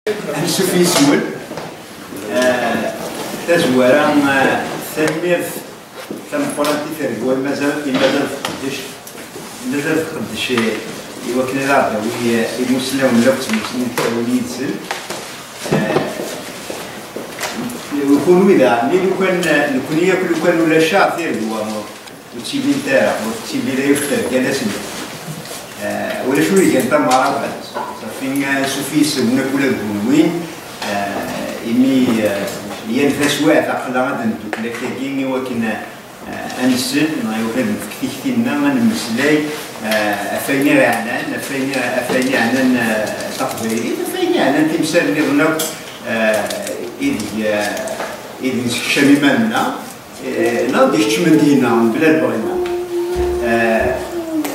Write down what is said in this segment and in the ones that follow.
نشوف يسول تزوارا ثميرت تنقرانتي ترقوان مازال تقدش يوكل العرض وهي المسلم ولا المسلمين التاولي يتسل ويكونوا إذا لو كان ياكلوا كان ولا شاع تيرقوا وتشيبي نتاع وتشيبي لا يفتر كان اسمه ولا شوي كان تم عرفت صافين سوفيس وناكل البوين إني ينفس واحد عقل غادي ندوك لكن وكنا أنسل ما يوكل كثيرنا من مسلاي أفيني رعنان أفيني عنان تقبيلي أفيني عنان تمثال نغنق إذ شميمنا ناضي شمندينا بلاد بغينا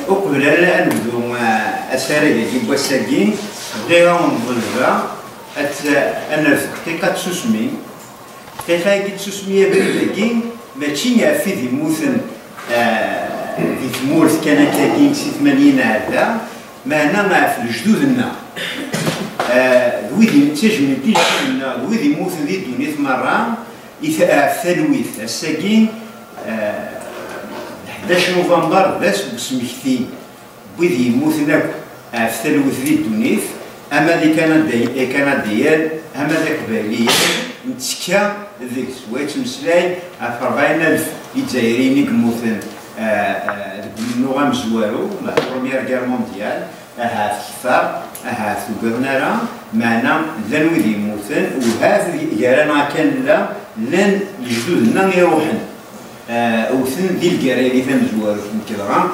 أقبل على أنبدو أسارة يجيب وساقين غير نظلفا أنا في دقيقة تسوسمي دقيقة يجي تسوسمي بلدكين ماشي يعرفي ذي موثن ذي تمورث كان كاكين سي 80 هذا معنا مع في الجدودنا ذويدي تجمل ديالنا ذويدي موثن ذي الدنيا مرة ثلويث الساقين 11 نوفمبر باش بسمكتين بويدي موثنا في ثلويث ذي الدنيا أما ذي كانت ديال أما ذاك بالي نتسكا ذيك سويت مسلاي 40,000 الجزائريين يموتن النوغا مزوارو مع البروميير كير مونديال في كفار في الكورنارا معنا لان ويدي يموتن وهذا كارانا كان لا لان جدودنا يروحن وثن ذي الكراكي مزوارو في الكرام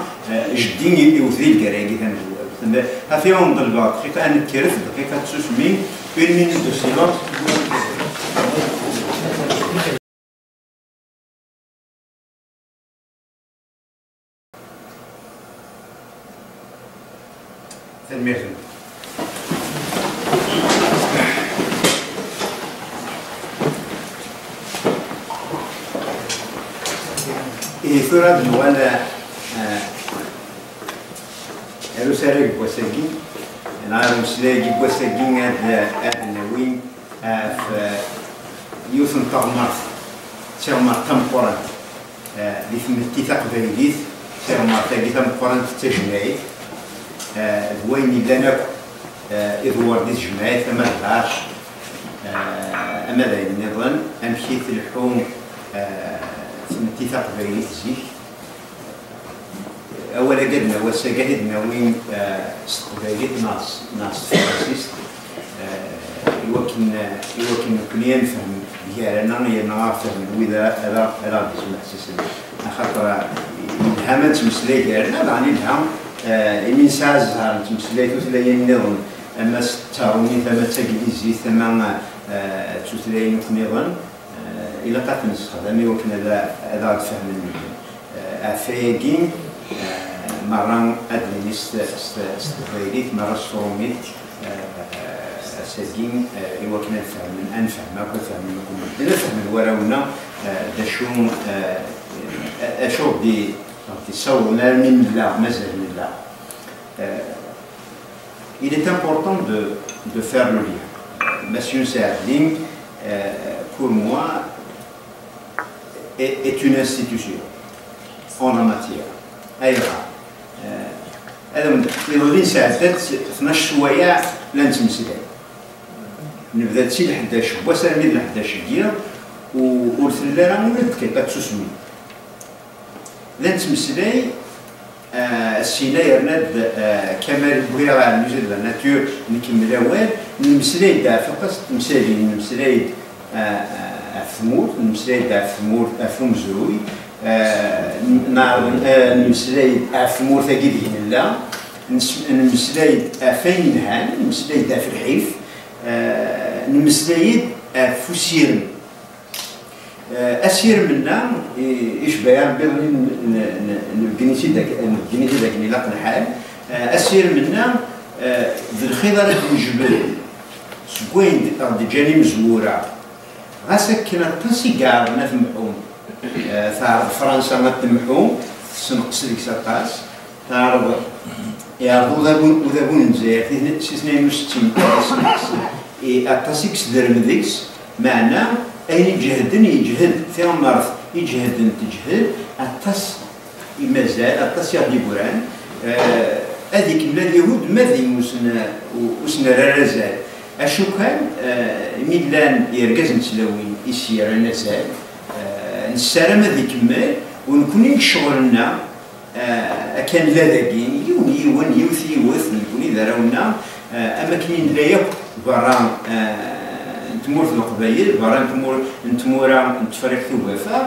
جدين يوثي الكراكي مزوارو هافي يوم ضربة دقيقة أنا كرف دقيقة تسوسمين 1 minute de silence. المغرب ثورة ولا الوساري بوساقين أنا مسلاقي بوساقين هذا النوين في يوثن تغمر تغمر تمقرن اللي في الاتفاق بلديث تغمر تاقي تمقرن تجمعي وين يبدأ إذوار ديس جمعية أما العاش أما ذا النظام أمشي في الحوم في الاتفاق بلديث زيك أولا قدنا وساقهدنا وين استقباليت ناس فرانسيست يوكن كليا نفهم ديالنا ينعرفهم وإذا ألا بسمع سيسن خاطر الهامات مسلاي ديالنا يعني الهام من ساعة زهر مسلاي تسلاي النظام أما ستاروني ثم تجليزي ثم تسلاي نظام إلا قد نستخدم يوكن هذا تفهم المهم أفريقين مرة أدريس استقباليت مرة صوميت ساقين يوكن الفهم من أنفهم ما كنت فهم منكم نفهم الوراونا دشوم أشوف دي تصورنا من لا مازال من لا il est important de faire le lien. Monsieur Saadling, pour moi, est une institution en la matière. أيضا هذا يظل ساعدت 12 شوية لا نتمسلاي نبدا تسيل 11 وسال من 11 ديال والثلاثة من دقيقة تسوسمي لا نتمسلاي السينا يرناد كمال بغيرة على الموزيل لا ناتور نكمل أول نمسلاي دا فقط نمسلاي نمسلاي ثمور نمسلاي دا ثمور ثم زروي نمسلاي ثمور ثقيل لا نمسلاي فين نهان نمسلاي دا في الحيف نمسلاي فسير أسير منا إشباع بين الجنسي داك اللي لاقنا حال أسير منا ذي الخضرة الجبل سكوين دي جاني مزورة غاسك كنا تنسيقار نفمحوم تعرض فرنسا ما تمحوم سنقص ديك ساقاس تعرض يعرضوا ذابون نزاير 62 أتصيك سدرمديكس معنا أين يجهد في المرض يجهد تجهد أتص مازال أتص يغدي بوران هذيك من اليهود ماذي وسنا رازال أشو كان ميلان يركز نتلاوي يسير نزال نسالم هذيك مال ونكوني شغلنا كان لا داكين يون يوثي نكوني دارونا أماكن لا يك برا نتمور في القبايل برا نتمورا نتفرق ثوافا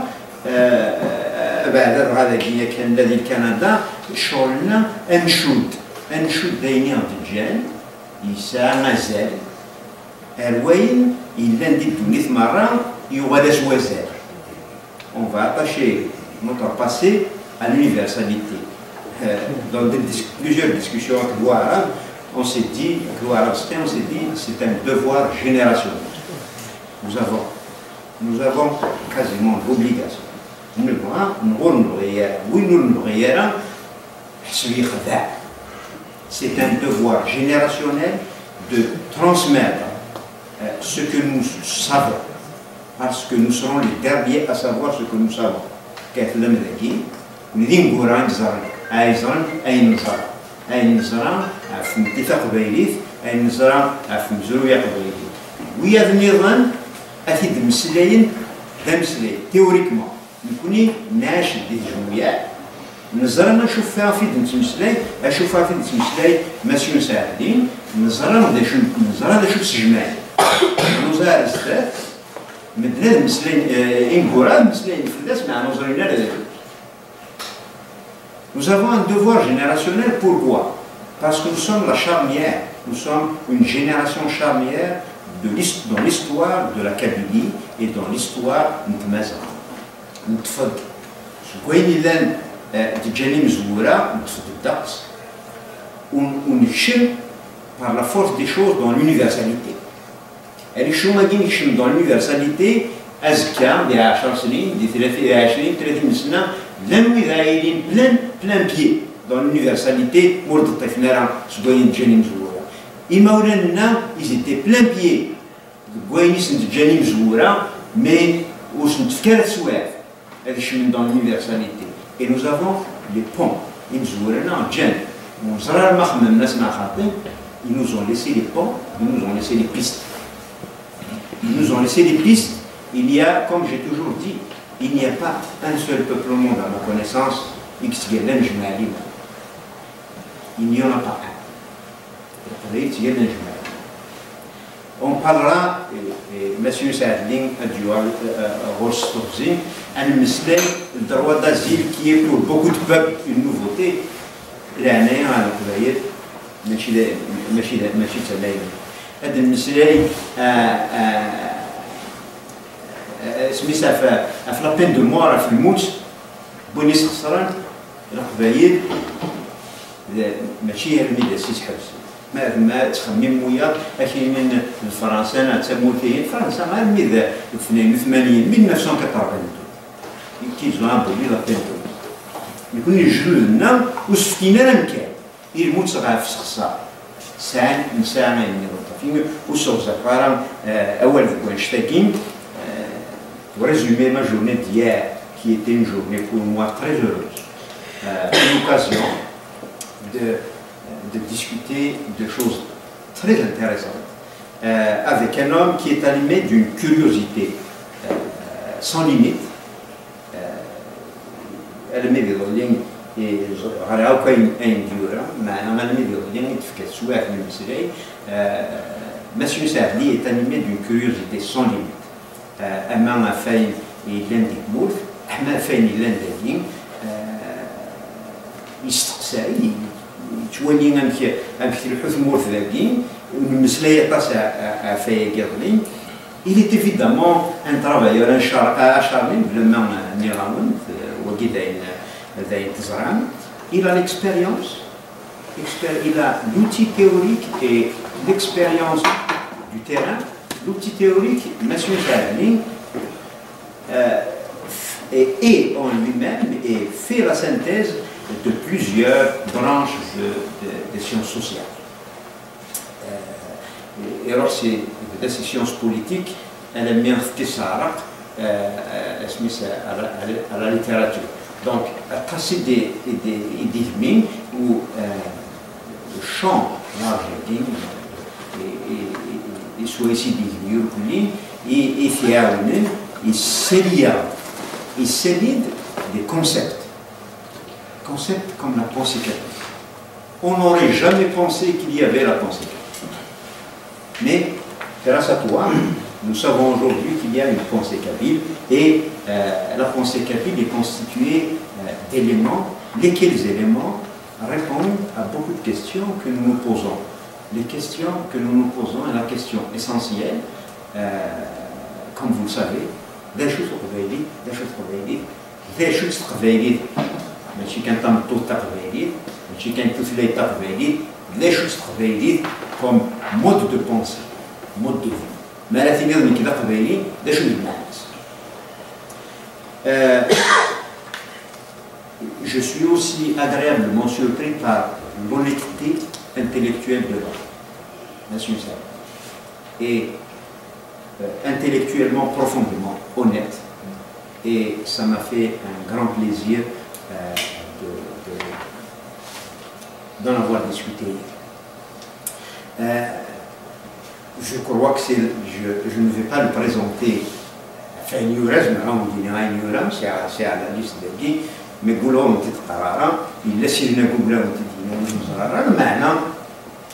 بعد هذا كان الذي كندا شغلنا انشود دايني الدجال يسا مازال الوين إلا ندير دونيت مرة يغادى زوازال. On va attacher notre passé à l'universalité. Dans plusieurs discussions avec le arabe, on s'est dit, c'est un devoir générationnel. Nous avons quasiment l'obligation. C'est un devoir générationnel de transmettre ce que nous savons, parce que nous serons les derniers à savoir ce que nous savons. théoriquement نكوني ناشد دي الجمعيات نزرنا نشوف فيها في نتمسلاي اشوف فيها في نتمسلاي ماشي مساعدين نزرنا نشوف سجماعي نزار الستات مدنا المسلين إنكورا مسلين فلداس مع نزرنا لذلك. Nous avons un devoir générationnel. Pourquoi? Parce que nous sommes la charnière, nous sommes une génération charnière dans l'histoire de la Kabylie et dans l'histoire de Mazar. نتفضل كوين لان تجاني مزورة نتفضل الدقس ونكشم par la force des choses dans l'universalité. اللي شو ما جينا نكشم dans l'universalité أزكى دي 10 سنين دي 30 سنة لم يذايلين بلان بيي dans l'universalité ورد الطفنارة سكوين تجاني مزورة. إما ولنا ils étaient plein pied كوين تجاني مزورة mais وش نتفكر سواف dans l'universalité. Et nous avons les ponts. Ils nous ont laissé les ponts, ils nous ont laissé les pistes. Ils nous ont laissé les pistes. Il y a, comme j'ai toujours dit, il n'y a pas un seul peuplement dans ma connaissance, il n'y en a pas un. On parlera, M. Saadling a dû Rostrovzin, un musulman, le droit d'asile qui est pour beaucoup de peuples une nouveauté. L'année, on a vu, ماشي تمايل. هذا المسائل سميتها في لابين دو مور في الموت بونيس خسران القبايل ماشي هرمي سيس حبس. ما تخمم ويا كاينين الفرنسا انا تموتين فرنسا مع الميدا 82 1982 كيزون بولي لا بينتو يكون يجلو لنا وسفتينا المكان يموت صغار في سخصا ساعه من ساعه فين وسوف زفارا اول كوانشتاكين وريزومي ما جورني ديال qui était une journée pour moi très heureuse une occasion de discuter de choses très intéressantes avec un homme qui est animé d'une curiosité sans limite. Monsieur Saadli est animé d'une curiosité sans limite. أمام فين يلان ديك أمام فين يلان داكين يستقسائي تولي أمك الحوث مورث ذاكين ونمسلاي طاس عفايا كيضلين. Il est évidemment un travailleur acharné, vraiment Niraoun, il a l'expérience, il a l'outil théorique et l'expérience du terrain. L'outil théorique, M. Saadli, est en lui-même et fait la synthèse de plusieurs branches des sciences sociales. يروح بدا سي سيونس بوليتيك انا مي اختصارق à la littérature. Donc, passer des domaines où le champ large et soit ici des lieux et fiable et solide des concepts comme la pensée catholique. On n'aurait jamais pensé qu'il y avait la pensée catholique. Mais grâce à toi, nous savons aujourd'hui qu'il y a une pensée kabyle et la pensée kabyle est constituée d'éléments, lesquels éléments répondent à beaucoup de questions que nous nous posons. Les questions que nous nous posons est la question essentielle, comme vous le savez, comme mode de pensée, mode de vie. Mais la finale de كذا قبيلي ده شو المعنى؟ Je suis aussi agréablement surpris par l'honnêteté intellectuelle de l'homme, et intellectuellement profondément honnête, et ça m'a fait un grand plaisir d'en avoir discuté. Je crois que je ne vais pas le présenter. C'est à la liste de Guy, mais il laisse une maintenant,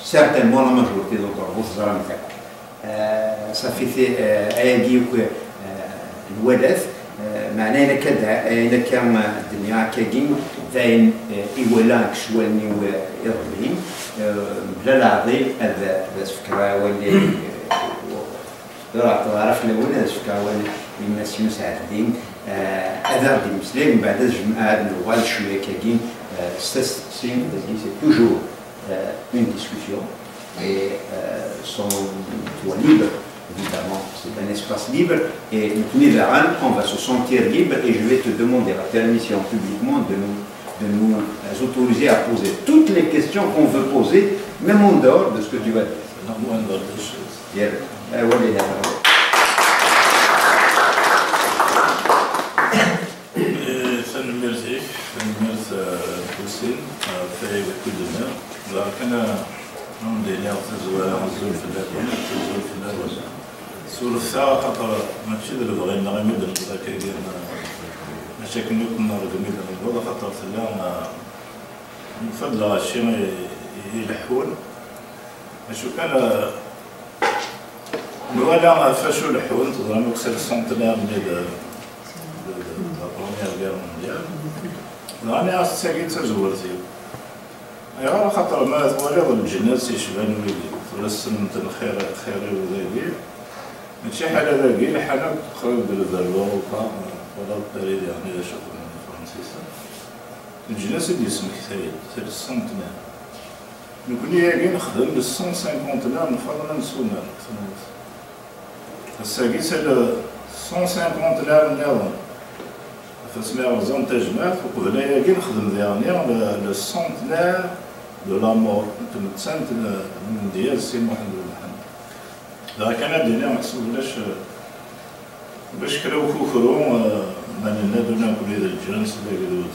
certainement la majorité d'entre vous, ça fait الولاث معناه إذا كان الدنيا كاين داين إيوالا كشوالني وإربعين بلا العظيم هذا الفكرة واللي عرف الأول هذا الفكرة واللي الناس سعد الدين هذا دين مسلم بعد هذا اللغة شوية كاين c'est toujours une discussion et son toit libre. Évidemment, c'est un espace libre et on va se sentir libre et je vais te demander la permission publiquement de nous autoriser à poser toutes les questions qu'on veut poser, même en dehors de ce que tu vas dire. سور الساعة خاطر ماشي اللي بغينا غنمد الوضع كاين مشاكل كنا غنمد الوضع خاطر سلا من فضل هادشي يلحون شو كان ولا فاشو لحون تظن نكسر السنتينار ديال لا بروميير غير مونديال راني ساكن تزورتي ايوا خاطر ما ولد الجناس يشبان وليدي ولا السنة الخير خيري وذاكي ماشي حاجة ذاكي حاجة خرج بالأوروبا ولا بالبريد يعني إذا شغل فرنسيسا الجناس اللي اسمك ثايد ثلاث سنتينار نكون ياكي نخدم بالسون سانكونتينار نفضل نسونا الساكي سال سون سانكونتينار نظام فاسمها رزان تجمعت وقبل ياكي نخدم ديالني لو سونتينار دو لا مور تمتسنت من ديال السي محمد بن محمد ذاك انا دينا محسوب باش كراو كوكرو من ندونا كل هذا الجنس اللي قدود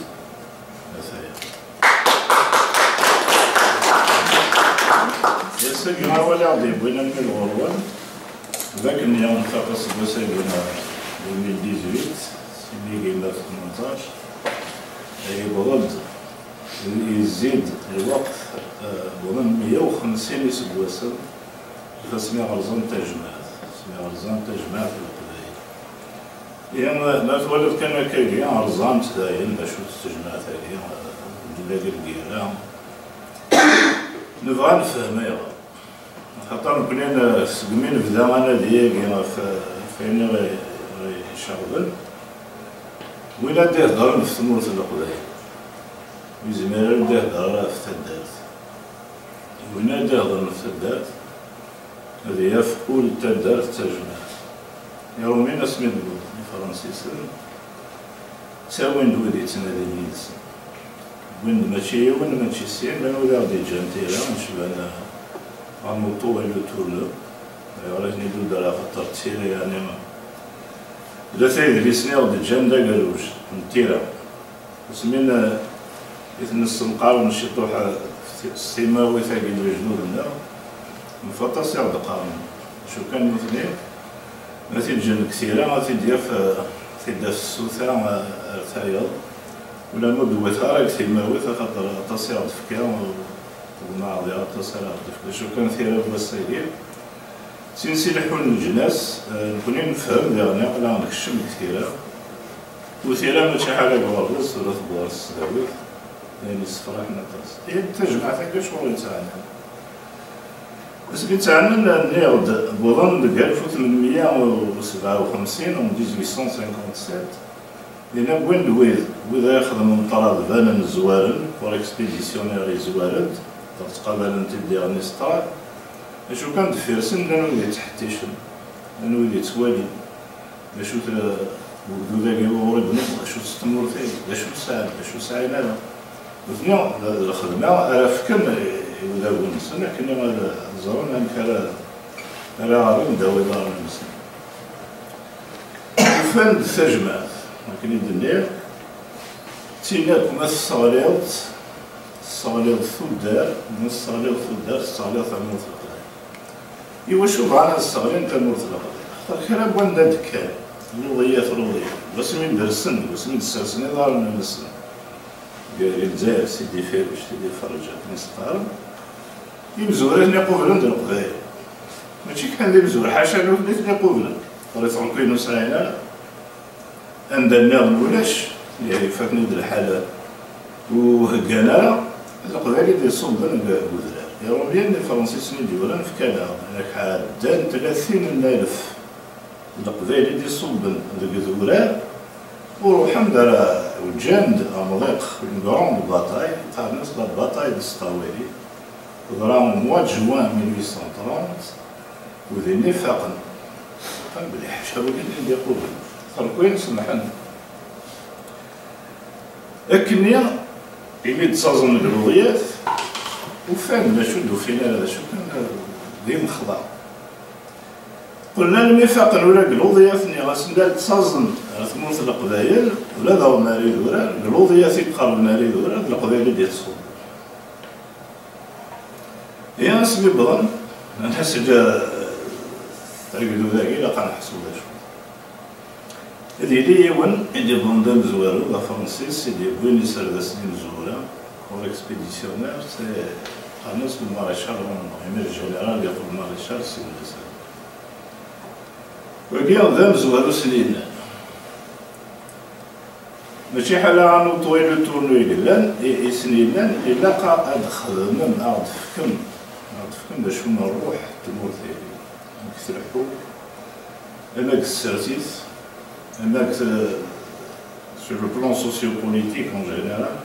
يا سيدي ما ولا عندي بغينا نميل غروان ذاك اليوم نتفقس بسيدنا 2018 سيدي قيمة 18 اي بغض يزيد الوقت بمن 150 يسبوسن فاسمي غرزان تجمعات اسمي غرزان تجمعات القبائل يعني لا تولد كما كاين غرزان تداين باش تجمعات هذه بلاد القيرة نبغى نفهم خاطر كنا سقمين في داغانا ديالي فين غيشغل ولا تهضر في ثمورة القبائل ويزمر بدا يهضر في تدات وين بدا يهضر في تدات هذه هي في كل تدات تجمع يومين اسمي دبوت الفرنسيس تساوين دودي تنادي نيلس وين ماشي سين لانه غادي جانتيرا نشوف انا غنوطو على تورنو ولكن يدود على خاطر التيرا يعني إلا ثايد لسني غد الجامدة قالوش التيرا سمينا يتنس مقارن شي طوحة السيماوي ثاقي الجنود مفطس يغد قارن شو كان مثلين مثل جن كثيرة مثل في السوثة ارتايض ولا مدوة ثارك سيماوي خاطر تصير فكا وماضي تصير فكا شو كان ثيرا بالسيدين سنسلحون الجناس نكوني نفهم يعني لا نكشم كثيرا وثيرا ماشي حاجة بغرس ولا تبغر السلاوي يعني الصفراء حنا هي تجمع ثقة شغل تاعنا بس كي تاعنا نيرد بوظن 1857 و 1857 لأن بوين دويد وإذا يخدم من طراد فانن زوارن فور اكسبيديسيونير زوارد تقابل انت ديرني ستار شو كان دفيرسن لانو اللي تحتيشن لانو اللي توالي باشو ودو ذاك ورد نبغى شو تستمر فيه باشو ساعي لا وثنيا الخدمة راه فكر ولا ونسنا كنا زرون هنكرا راه عارفين داوي دار النسنا وفان الترجمة لكن الدنيا تيناك ما الصاليط ثودار من الصاليط ثودار الصاليط المطلق إوا شو بغانا الصغرين كالمطلق خاطر كلام بوان دكان الوضيات بس من درسن بس من السرسن دار من السن قال الجزائر سيدي فير باش تيدي فرجات نسقار يمزورين يقوبلن د القبايل ماشي كان لي مزور حاشا لو بديت يقوبلن قريت عنقينو ساينا عندنا ولاش اللي فاتني د الحالة وهكانا القبايل اللي صوبن بودرا يروبيان الفرنسيس نديولا في كندا هناك حادان 30,000 القبايل اللي صوبن ذولا وروحهم دار وجاند امضيق اون كروند باتاي تاع الناس لا باتاي د السطاويلي ضرا موا جوان 1830 وذي نفاقا قال بلي حشاوي اللي يقول خرقوين سمحنا اكنيا اللي تصازن الوضيات وفان ما شدو فينا هذا شو كان ديما خضع قلنا الميثاق الولا قلوضياتني غاسندال تصازن ثموث القبايل ولا داو ماري ذورا قلوضيات يتقرب ماري ذورا القبايل ديال الصوب يا نسمي بضن نحس جا ترقدو ذاكي لا قنحسو ذا شو هذي لي يون اللي بندم زوارو لا فرنسيس اللي بوين يسر ذا سنين زورا pour l'expéditionnaire, c'est Hannes le maréchal, le général, il y a pour le maréchal, c'est le ça. وقيل ذا مزوارو سنين ماشي حالا عنو طويل التورنو يقلان سنين إلا قا أدخل من أعد فكم باش نروح تمور ثاني نكترحو أماك السرتيث أماك sur le plan socio-politique en général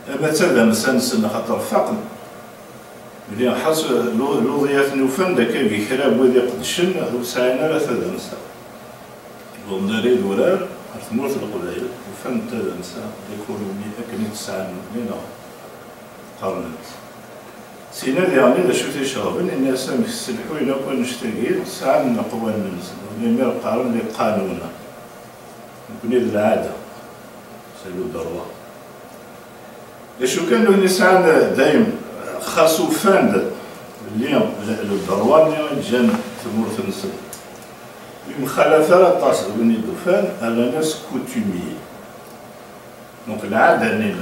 مثلا مسانسن خاطر فقد اللي حاس لوضيات نوفان داك كراب ودي قدشن وسعينا لا تدمسا بونداري دولار ثمورت القبائل وفان تدمسا ليكونومي اكني تسعن لينا قرنت سينا يعني لا شفتي شغبن الناس مستلحوا الى كون نشتاقين سعن قوان الناس اللي قارن لي قانونا نكون العاده سيلو الدروه شو كانوا النساء دايم خاصو فاند اليوم الدروان اللي جان تمور في النسل المخالفه لا تصل بني الدفان على ناس كوتومي دونك العاده نيل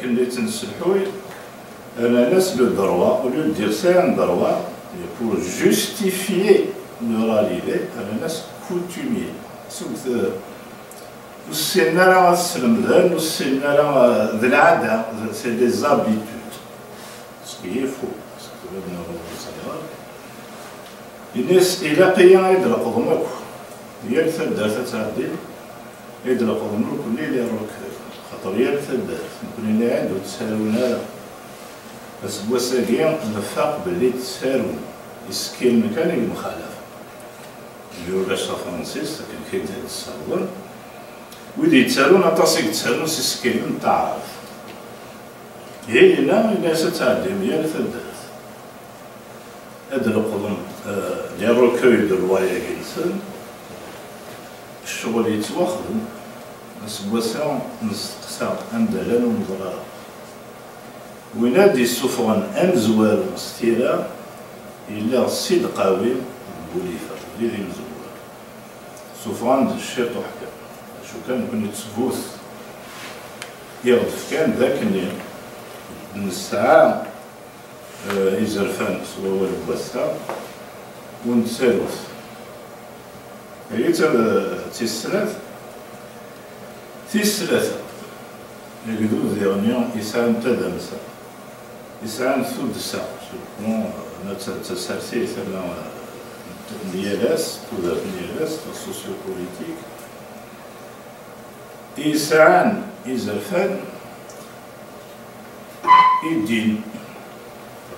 كنا تنسلحوي على ناس لو دروا ولو دير سان دروا بور جوستيفيي لوراليتي على ناس كوتومي سوت والسنة راه السلمذان والسنة راه ذي العادة سي دي زابيتود سكي فو سكي الناس إلا قيا يدرقوا ماكو هي الثدات تعدي يدرقوا ماكو اللي يروك خاطر هي الثدات نكون اللي عنده تسارونا بس بوساقيا نفاق باللي تسارون يسكي المكان المخالفة اللي هو باش فرنسيس لكن كي تساور ويدي يتسالون أطاسيك يتسالون سيسكيلون تعرف هي هنا الناس تعدي مية ثدات هاد القضم ديال روكوي دو الرواية كينسن الشغل يتواخدم نسبوسا نستقسى أندلان ومزرارة وينادي السفغان أمزوار مستيرا إلا السيد قاوي بوليفة اللي ذي مزوار سفغان الشيط وحكا شو كان كون يتسبوث يغدف كان ذاك النيل من الساعة يزرفان سوا البواسة ونتسالوث هي تيسلاثة يقدو ديغنيا يسعان تدمسة يسعان ثلثة تسارسي ثنا نيالاس تودات نيالاس السوسيو بوليتيك يسعان يزرفان يدين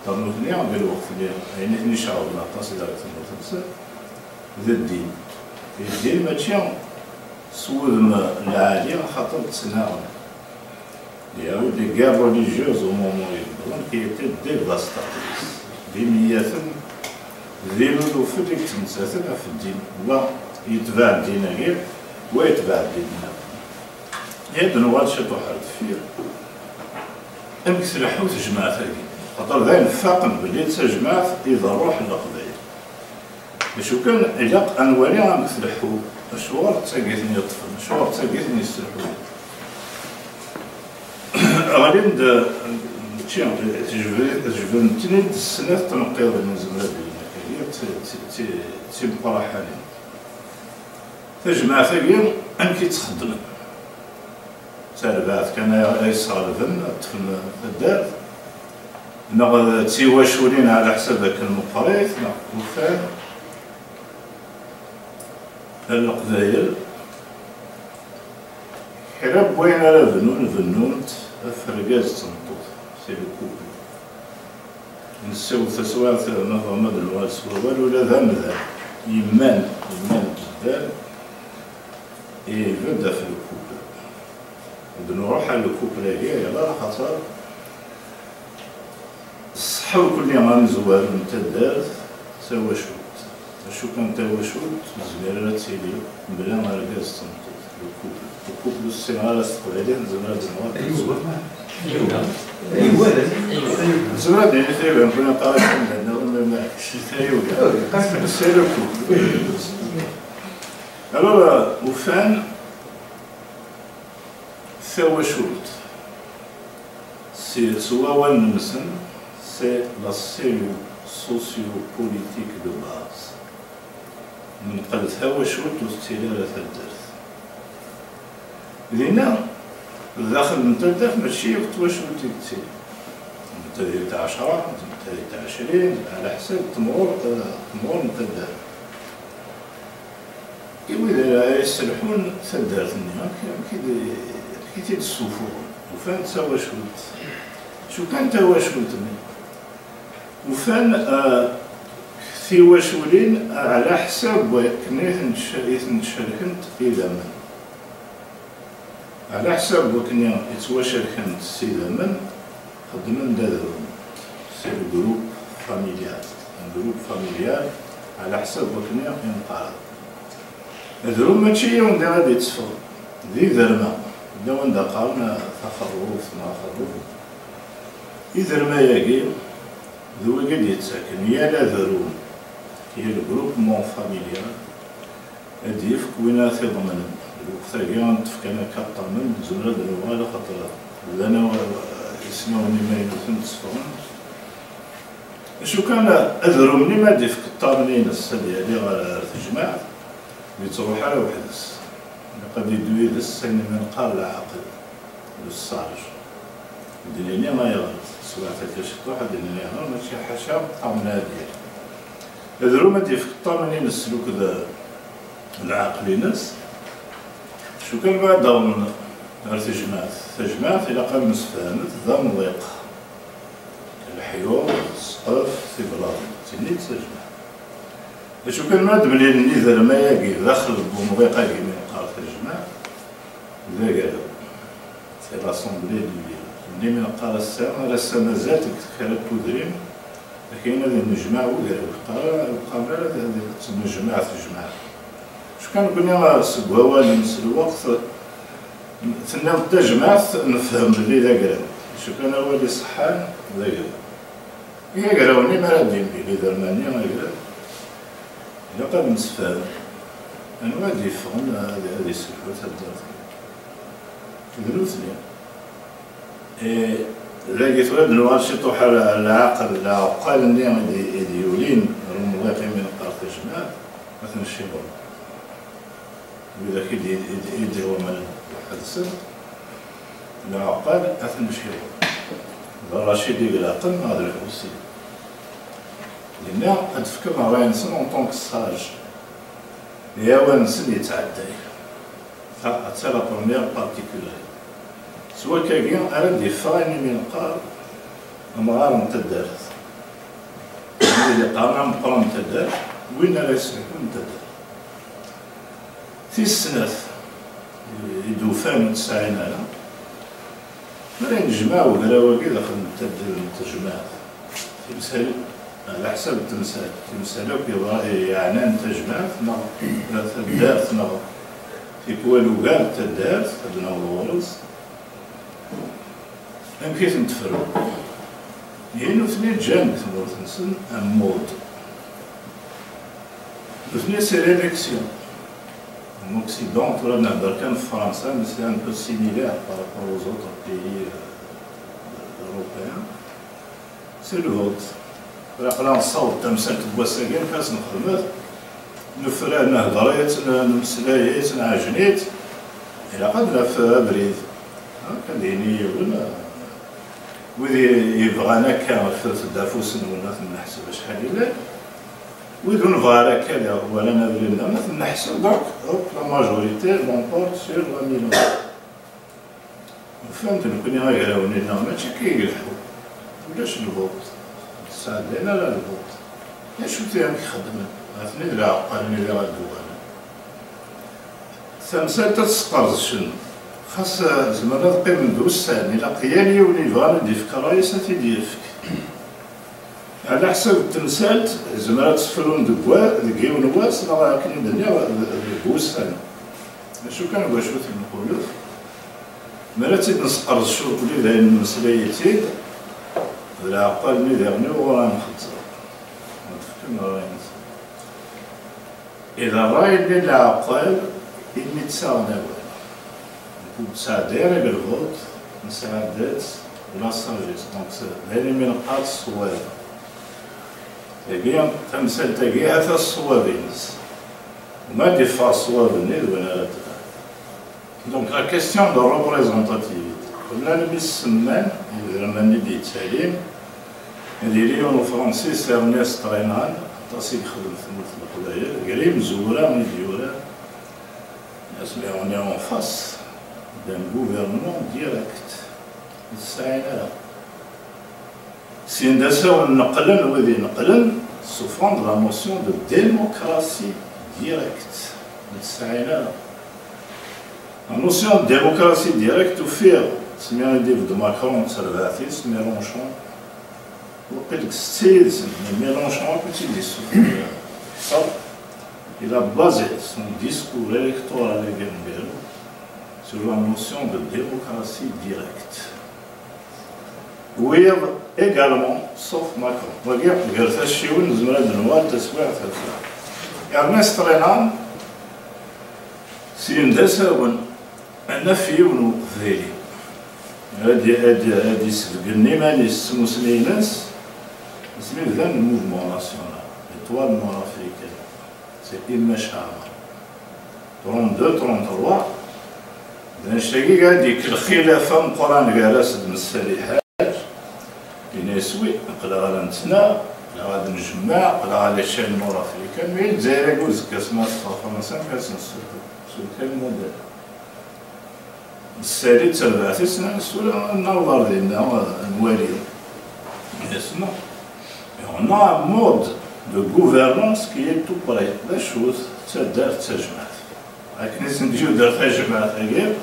طرنو ثنيا قال وقت ثنيا يعني نشعر نعطاس إذا ثنيا ذا الدين الدين ماشي سود العالية خاطر تسناهم ياو دي غير ريليجيوز او مومون دونك كيتي ديفاستاتريس دي ميات ذي نوف ديك تمساتنا في الدين لا يتباع الدين غير ويتباع الدين هاد نوال شي واحد فيه امكثر حوت جماعة ثاني خاطر ذا نفاقن بلي تجمعت إذا روح القضية باش كان إلاق أنوالي غنكثر حوت مشوار تساقيتني الطفل مشوار تساقيتني السلحوت غادي نبدا تجبنتني السنة تنقيض من زمان هي تيبقى راحاني تجمع ثقيل أن كيتخدم تربعت كان يصالفن الطفل الدار نغ تيواشولين على حساب هاك المقريث وفان القبايل حراب وين راه الفنون فرقاز تنطوط سي الكوبل نساو تسوات نظام هذا الواس ولا ذا مذا يمان بزاف يبدا في الكوبل ونروح على الكوبل هي يلا خاطر الصحة كل يوم غنزوار نتا دارت سوا شو كان توا شو زميرات سيدي بلا ما ركز تنطوط الكوبل السنغال استقبالين زمرات زمرات يعني ثايبة كنا قارش عندنا ما ثايبة سير الكوبل alors وفان ثوا شوت سي سوا نمسن سي لا سيلول socio-politique de base من قد ثوا شوت واستلالة الدرس لأن الداخل من الدرس ماشي وقت شوت يتسير من تاع 10 من تاع 20 على حساب تمرور من الدرس إذا يسلحون ثدارت النهار كي تيتسوفون وفان تسوا شوت شو كان توا شوت وفان ثيواشولين على حساب وكنيت نشاركنت إلى من على حساب وكنيا يتواشركنت سيدا من خدمن دادرون سي الجروب فاميليال الجروب فاميليال على حساب وكنيا ينقرض هذو ماشي يوم دا غادي يتصفر ذي ذرما دا وندا قالنا تخروف ما خروف يذرما ياكي ذو قد يتساكن يا لا ذرون هي الجروب مون فاميليال هادي يفك وين تضمن الوقت كاع نتفك انا كطمن زمرة الوغاله خاطر انا يسمعوني ما يمثلون تصفرون شو كان اذرو مني ما ديفك الطامنين السد ديالي غير تجمع يتروح على وحدس قد يدوي للسن من قال العاقل للصالح دليلي ما يغلط سواء تكشف واحد دليلي غير ماشي حاشا طامنا ديال هذو ما ديفك الطامنين السلوك ذا العاقلي ناس شو كان بعد ضمن غير تجمعت إلا قال مسفانت ذا مضيق الحيوان السقف في بلاط تني تجمع شو كان ماد بلي النذر ما يجي داخل بمضيقة كي من قارة تجمع ذا قالوا في لاسومبلي اللي من قال الساعة على السنة ذات كانت تدريم لكن هذه النجمة القمر هذه تسمى جماعة الجماعة. شو كان قلنا سبوا نفس الوقت تناو دا جماعة نفهم بلي ذا قرا شو كان هو اللي صحان ذا قرا هي قراوني ما رادين بلي درماني ما قرا إلا قد نسفهم أنا غادي يفهم هذه السلفة تاع الدار دروسني لقيت غير نوار شي طوح العقل اللي يديولين راهم واقعين من القرط الجماعة مثلا الشيبور وإذا كي يديروا من واحد السن العقل مثلا الشيبور الرشيد يقول العقل ما هذا الحوسي لأن قد فكرنا راه إنسان أون طونك ساج هو إنسان يتعدى حتى لا بروميير بارتيكولار سواء كاين أراد يفاني من القار مغار نتدارت اللي قارنا مقرا نتدارت وين لا يسلكون نتدارت في السنة يدوفان تسعين على ملا نجمعو قراوكي داخل التجمعات تمثال على حسب التمثال تمثالو كيبغى يعنان تجمعات تدارت نغ في كوالو كاع تدارت هادنا الغرز كيف نتفرق يعني اثنين جانب ثمورة نسن مود اثنين سيليكسيون l'Occident, tout le monde français, mais c'est un peu similaire par rapport aux autres pays européens. C'est le vote. Là, on sort comme ça, tu vois ça, il passe notre mode. Nous faisons une هضريت, نمسلايت, نعجنيت. إلى قد نفها بريد. كان ديني ولا وذي يبغانا كان في الدافوس ولا نحسب شحال يلاه. ويدون نبغى كذا ولا ندري لنا مثلا نحسب دونك لا ماجوريتي لونبورت سير لا ميلون فهمت كوني غيراوني لنا ماشي كيلحقوا ولاش الفوت الساعة لنا لا الفوت شو تيهم كيخدم عرفتني لا عقلني اللي غادوها ثمسة تتسقرز شنو خاص زعما تبقي من دوز ثاني لا قيالي ولي فانا ديفك رايسة تيديفك على حسب التمثال زعما تصفرون دكيو نواس راه كاين الدنيا البوس ثاني شو كان واش نقولوا مالا تيد نسقرز شو كلي داير المسليتين لا قالني ديرني وراه نخزر ما تفكرنا إذا رايد للعقل إني تساونا ولا تساعدير بالغوط مساعدات لا ساجيس دونك هذه من نقاط الصواب تاقيا تمثل تاقيا هذا الصوابينز وما ديفا الصوابينز ولا لا دونك لا كيستيون دو روبريزونتاتيفيتي قلنا لبس السمان لما ندي التعليم هذه فرونسي سي إرنست رينان تصيب خدم في القضايا قريب زورا من ديورا اسمي on est en face d'un gouvernement direct الساعين سي ندساو نقلن وذي نقلن souffrant de la notion de démocratie directe الساعين la notion de démocratie directe وفيها سميها ندير دو ماكرون تسربعثيس ميلونشون وقيلك ستيل ميلونشون كنتي ديسو il a basé son discours électoral sur la notion de démocratie directe. Oui, également, sauf Macron. Regarde, regarde, c'est où nous allons de noir, t'espères, Ernest Renan, c'est une descente, un affaire ou veille. هذه النيمانيس مسلمينس اسمه ذا الموفمون ناسيونال l'étoile noire africaine c'est المشاعر 32 33 نشتاقي قاعد ديك الخلافه مقران جالس من السليحات كاين يسوي نقلا غادا نتنا غادا نجمع نقلا غادا شان نور افريكان مي الجزائر كوز كاسمات فرنسا كاسنسو كان موديل السالي تسربعتي سنة السؤال النظر ديالنا نوالي يسمع on a un mode de gouvernance qui est tout près la chose تدار تجمعات لكن نجيو دار تجمعات غير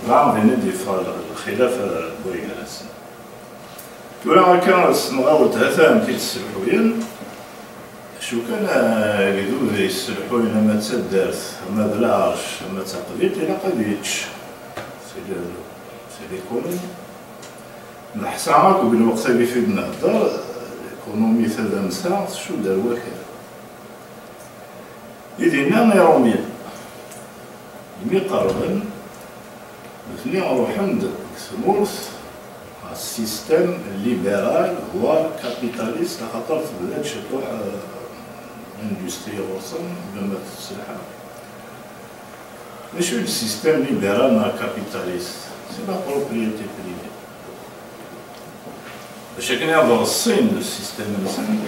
غادي ندي في الخلافة بويغاس ولا كان نغاوت هثام كي تسلحوين شو كان قدو يسلحوين ما تسدرت ما بلاش ما تقبيت إلا قبيتش سيدي كون نحسامك وبالوقت اللي في نهضر ايكونومي ثلاثة مسا شو دار واحد يدينا نيروميا يمي قربن مثني نروح عند ثمورث السيستم ليبرال هو كابيتاليست خاطر في بلاد شطوح اندستري وصل بما تسلحها ماشي السيستم ليبرال مع كابيتاليست سي لا بروبريتي بريفي باش كان يهضر الصين السيستم الصيني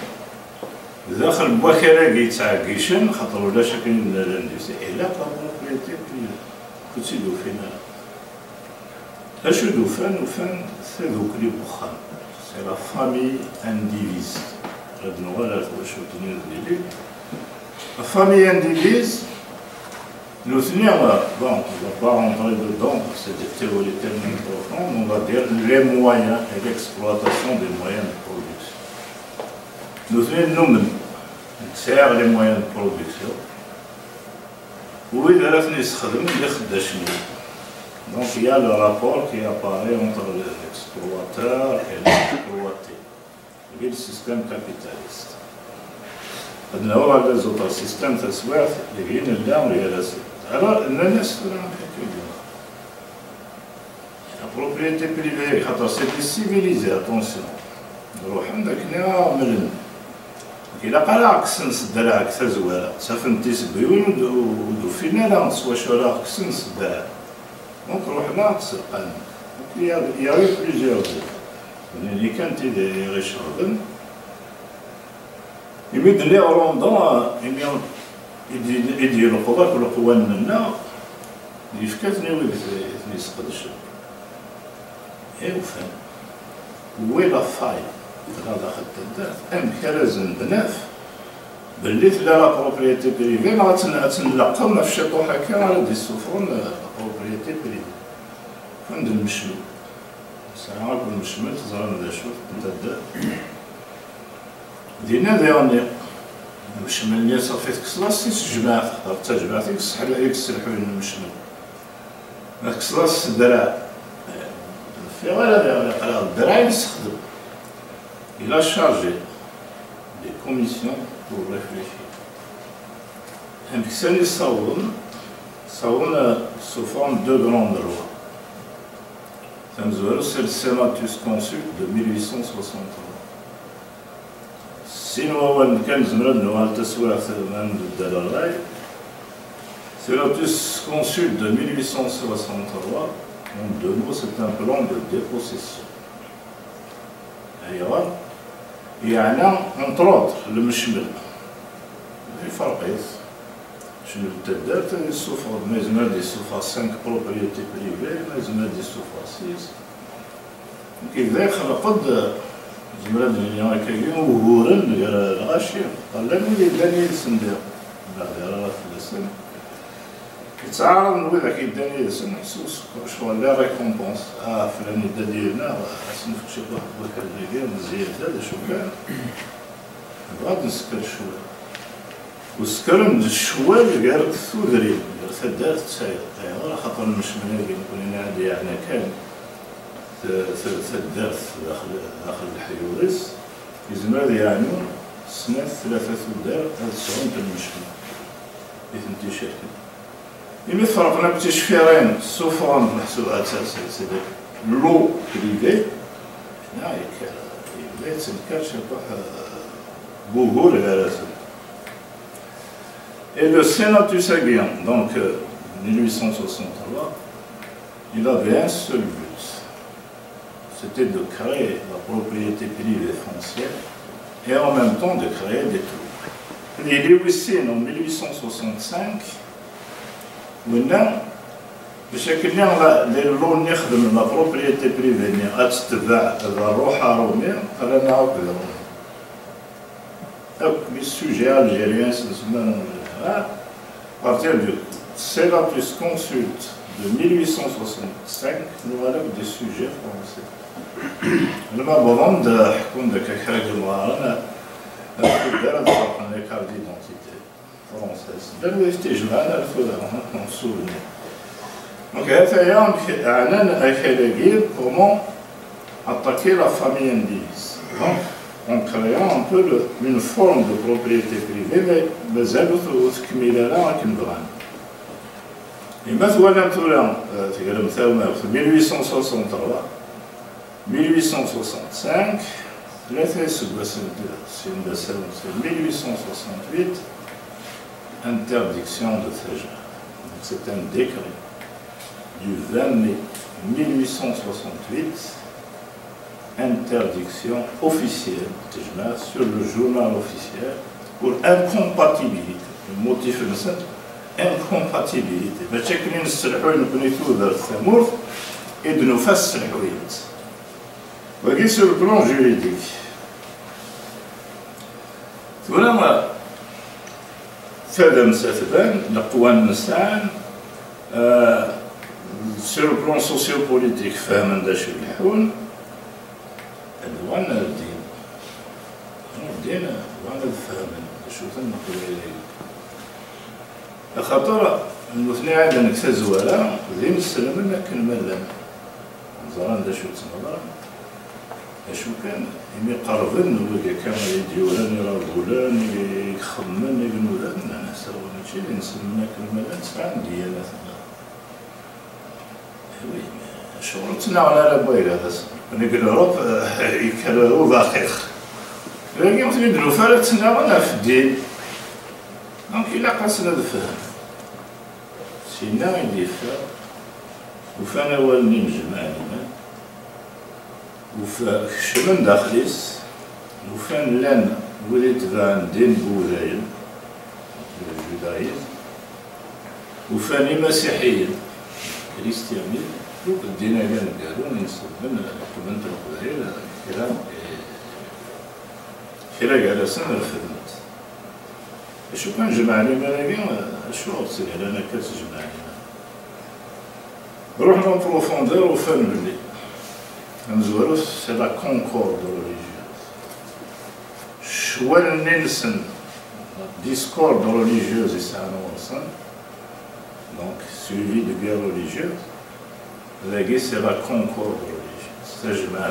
داخل بوكراكي تاع كيشن خاطر ولا شكل الاندستري الا بروبريتي بريفي كنتي دوفينا اشو دوفان وفان ثذوك لي بوخام سي لا فامي انديفيز غاد نوال واش تنير لي لا فامي انديفيز لو ثنيا بون on va pas rentrer dedans c'est des théories tellement profondes on va dire les moyens et l'exploitation des moyens de production لو ثنيا نؤمن نسير les moyens de production وإذا راه يستخدم اللي خدا شنو Donc il y a le rapport qui apparaît entre l'exploiteur et l'exploité. Il y a le système capitaliste. هو هذا زوطا سيستم تسويق اللي هنا الدعم ريالاسي. Alors الناس راهم يحكيو la propriété privée خاطر سي سيفيليزي اتونسيون نروح عندك هنا ملن إلا قال كسنس درع كثر زوالة سافنتي سبيون ودو فينا لا نسوا شورا كسنس درع Donc, on a il y a eu plusieurs اللي كانت يدير يشربن يمد لي روندون يدير القضاء كل قوان منا يفكتني ويثني يسقط الشرب ايوا فهم وين لا فاي هذا خدت الدار ام كرزن بناف باللي لا لا بروبريتي بريفي ما تنلقم في شي طوحه كامل دي السفرون بروبريتي بريفي عند المشمل ساعات المشمل تزرع هذا شوف انت الدار دينا ديوني المشمل اللي صافي تكسلاس جماعه حتى جماعتك السحله يكسلحوا المشمل ما تكسلاس الدرع في غير الدرع يستخدم الى شارجي دي كوميسيون pour réfléchir. Un pixel Saoun sous forme de grandes lois. C'est le Senatus Consulte de 1863. Si nous avons Senatus Consulte de 1863, en deux mots, c'est un plan de dépossession. D'ailleurs, يعني entre autres المشمل في فرقيت شنو تدار تاني السفر ما يزمر دي السفر 5 بروبريتي بريفي ما يزمر دي السفر 6 كيف خلقت زمرا دنيا كاين وهورن الغاشي قال لنا اللي داني السندير بعد راه في السن يتعارض نوي ذاك يداني السن حسوس شغل لا ريكومبونس فلان يدا ديالنا خاصنا نفكشوا واحد الوكاله ديال مزيان هذا شو كان بغات نسكر شويه وسكر من الشوال قال الثودري قال دارت ساير راه خاطر المشمل كنكون انا عندي يعني كان دارت داخل الحيوريس يزمر يعني سنه 3 ثودار هذا الصعون تاع المشمل اللي تنتي شركه لما فرقنا بتشفيرين سوفران محسوبة أساسية سيدي لو بريفي هنا يبدا يتسنكر شبه بوغور غراسل Et le Sénat Tussaguian, donc 1863, il avait un seul but, c'était de créer la propriété privée foncière et en même temps de créer des tours. Il est aussi en 1865 وإنه بشكل اللي اللون يخدم لا بروبريتي بريفي اللي تتبع الروحة رومية قال أنا هكذا هاك لي سوجي الجيريان سماهم بارتير دو c'est la plus consulte de 1865 nous relève des sujets français. لما بظن حكون داك حاجة معانا دارت فرقنا كارت ديدونتيتي فرونسيز داروا استجمعنا الفلان سوريا. Donc هذا يعنى comment attaquer la famille indienne. Donc en créant un peu une forme de propriété privée mais مازالوا تكميلها راكن بغان. مثلا تقدر مثلا في 1863 1865 ثلاثة سبعة سنة 1868 interdiction de Tejma. C'est un décret du 20 mai 1868, interdiction officielle de Tejma sur le journal officiel pour incompatibilité. Le motif est simple. Incompatibilité. ماشي كلين نستلحو نبنيتو دار الثمور إدنو فاس الحويت. ولكن sur le plan juridique. ثم فهذا مسافدان الأقوال نسان sur le plan socio-politique فهمن دا شو الحون وانا الدين. الدين وانا الفهمن شو تنقل إليه. خاطر المثنى عندنا نكسا زوالا ذين السلام لنا كنمالا نزران دا شو تنظر اشو كان يمي قربن ولا كان يديولان يرادولان يخمن يقنولان انا سوا ماشي اللي نسلمنا كنمالا نسعى ديالات وي شغلتنا على بويل هذا نقول اوروب يكرروا باقي لكن تقدروا فالتنا وانا في الدين. دونك إلا قاسنا الفهم سينا يدفع وفانا والني نجمع لنا وفا كشمن داخليس وفان لان وليت فان دين بوذاين الجدايزم وفاني مسيحيين كريستيانيين دوك الدين كان قالوا نسبن كمنت القبائل كلا على سنة الخدمة. شو كان جمعني ملاقي شو غتصير على انا كاس جمعني روحنا بروفوندور وفان بلي نزورو سي لا كونكورد ريليجيوز شوال نيلسون ديسكورد ريليجيوز يسعنا ورسن دونك سويفي دو غير ريليجيوز لاقي سي لا كونكورد ريليجيوز تجمع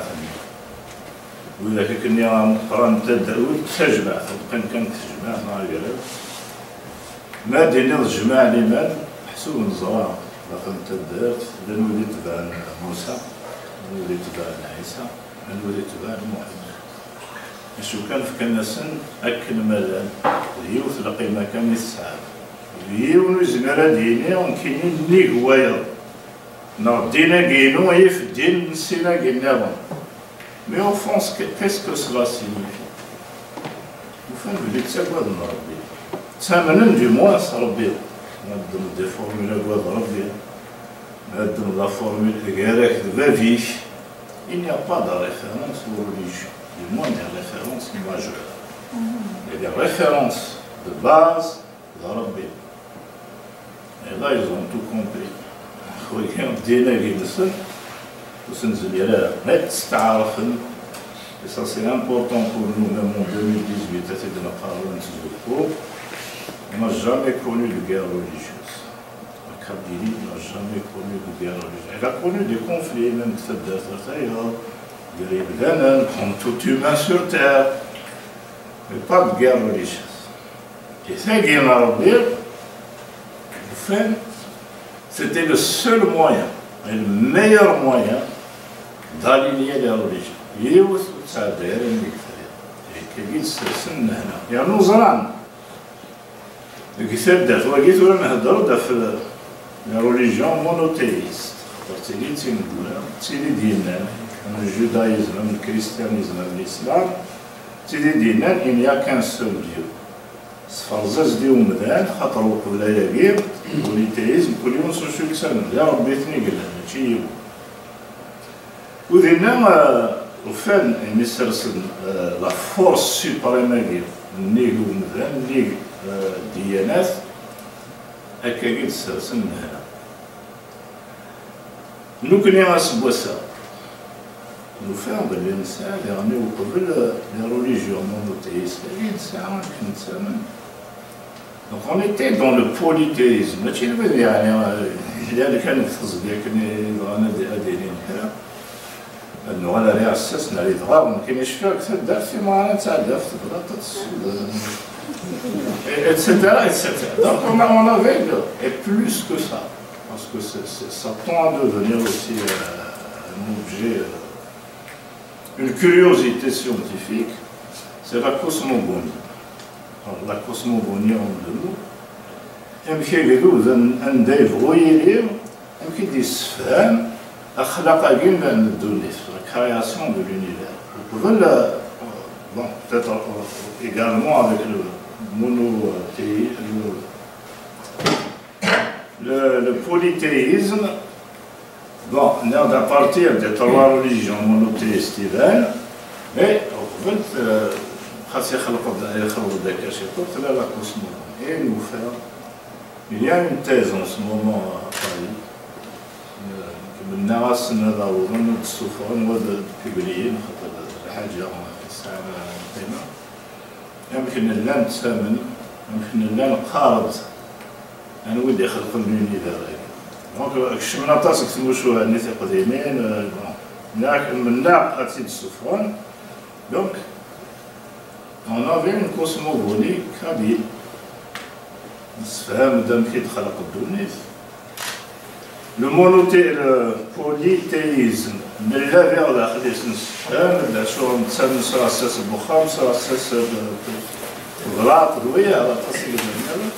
وإذا كني قران تدعوت تجمع كان تجمع مع الجلال ما دينا الجماع لمن حسوب نزرع لقد تدارت لنولي تبع موسى نولي تبع عيسى نولي تبع محمد شو كان في كنسن أكل ملان اليوث لقي ما كان يسعى اليوم نزمر ديني ونكيني نيك وايض نردينا كينو في الدين نسينا كينا. Mais au fond, qu'est-ce que cela signifie? Au fond, vous dites, c'est quoi de Rabbi? Ça amène du moins à Rabbi. On a des formules de Rabbi. On a la formule de Vavi. Il n'y a pas de référence aux religions. Du moins, il y a une référence majeure. Il y a des références de base de Rabbi. Et là, ils ont tout compris. Regarde, Dina Gilson. Et ça c'est important pour nous, même en 2018, on n'a jamais connu de guerre religieuse. La Kabylie n'a jamais connu de guerre religieuse. Elle a connu des conflits, même comme tout humain sur terre, mais pas de guerre religieuse. Et cette guerre arabe, c'était le seul moyen, et le meilleur moyen d'aligner les religions. يوث وتعبير المكفرين كيقيل سن هنا يعني نوزران كيسير دات وقيت ولا نهضر في الريليجيون مونوتيست تيلي تينقول تيلي ديننا من الجودايزم من الكريستيانيزم من الاسلام تيلي ديننا il n'y a qu'un seul Dieu سفرزاز ديال مدان خاطر وقبلا يقير والمونوتيزم كل يوم سوشو كسان يا ربي ثني قال ماشي ودينا وفان نسرسن لا فورس سوبريم نيغ ومدان نيغ ديانات هكاكي تسرسن من هنا نوكني غاسبواسا نفهم بلي الإنسان يعني وقبل لي روليجيون مونوتhéistes الإنسان كنت من دونك اون ايتي دون لو بوليتhéisme ماشي يعني إلا كان يفز ديالك أنا دايرين هنا أنه أنا اللي أسسنا لي دغار مكاينش فيها أكثر دارت في معانا تاع دارت بلاطة السود etc. etc. Donc on avait et plus que ça, parce que ça tend à devenir aussi un objet, une curiosité scientifique, c'est la cosmogonie. Alors, la cosmogonie en deux mots, يمكن يقولوا أن يبغوا يلير يمكن يسفهم أخلاق جيل الدنيا la création de l'univers. Bon, peut-être également avec le polythéisme, bon, à partir des trois religions monothéistes, mais il y a une thèse en ce moment à Paris, يمكن لا نتسامن يمكن لا نقارب انا ودي خلق اليونيفير دونك كشمنا طاسك تمشوا هاني قديمين لكن من ناق اتيد السفران دونك اون افي اون كوسموغوني كابيل نتفهم مادام كيتخلق الدنيا لو بوليتhéisme من لا فيغ داخل نتفهم لا شغل نتسامن سوا اساس البخام سوا اساس الغلاط الوية على تصير المنهل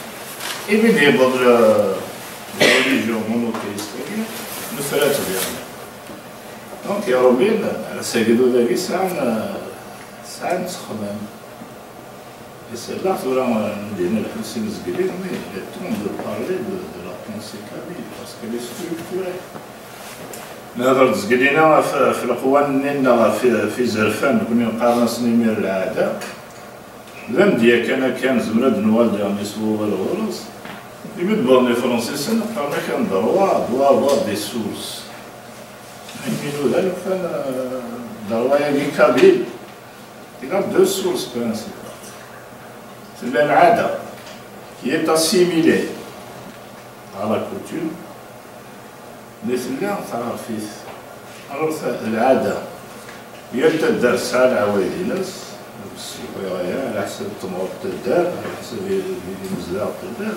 إبن يبض الريليجيون مونوتhéiste نفرات بيها دونك يا ربين على ساقدو ذاكي ساعة نتخمم c'est là vraiment ندينا الحسين الزقلين mais il est temps de parler de la pensée kabyle parce qu'elle est structurée نهضر تزقلينا في القوانين في زرفان كنا نقارن سنيمير العادة لم ديال كان زمرد نوالد يعني يسوو الغرس يمد بورني فرونسي سنة قرنا كان دروا دي سورس يمينو ذلك كان دروا يعني كابيل il a deux sources principales c'est l'al'ada qui est assimilée à la coutume مثل تعرفيث عرفت العادة هي تدرس على عوايد ناس على حسب التمر تدار على حسب المزرعة تدار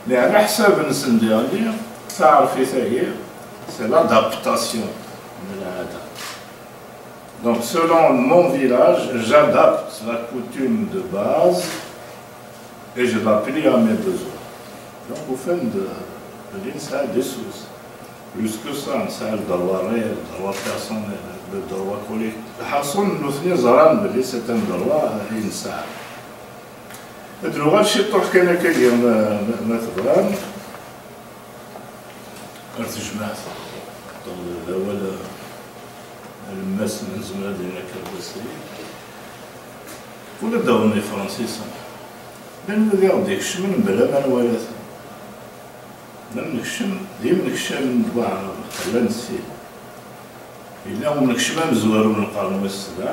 mais على حسب النسن ديالي تعرفي ثاهي c'est l'adaptation من العادة donc selon mon village j'adapte la coutume de base et je l'applique à mes besoins donc au fin de l'instant des sources plus que ça نسال الدروة الريال الدروة بيرسونيل الدروة كوليكت الحاصل انه ثني زران بلي سيت ان دروة هي نسال الدروة شي طرح كان كاين مثلا ارتجمعت الاول الماس من زمان ديالنا كالبسري ولا داوني فرنسيسا لان ديال ديك الشمن بلا ما نوالث لم نكشم ديما نكشم من دواء خلا نسيت إلا هو نكشم مزوار من القرن السبع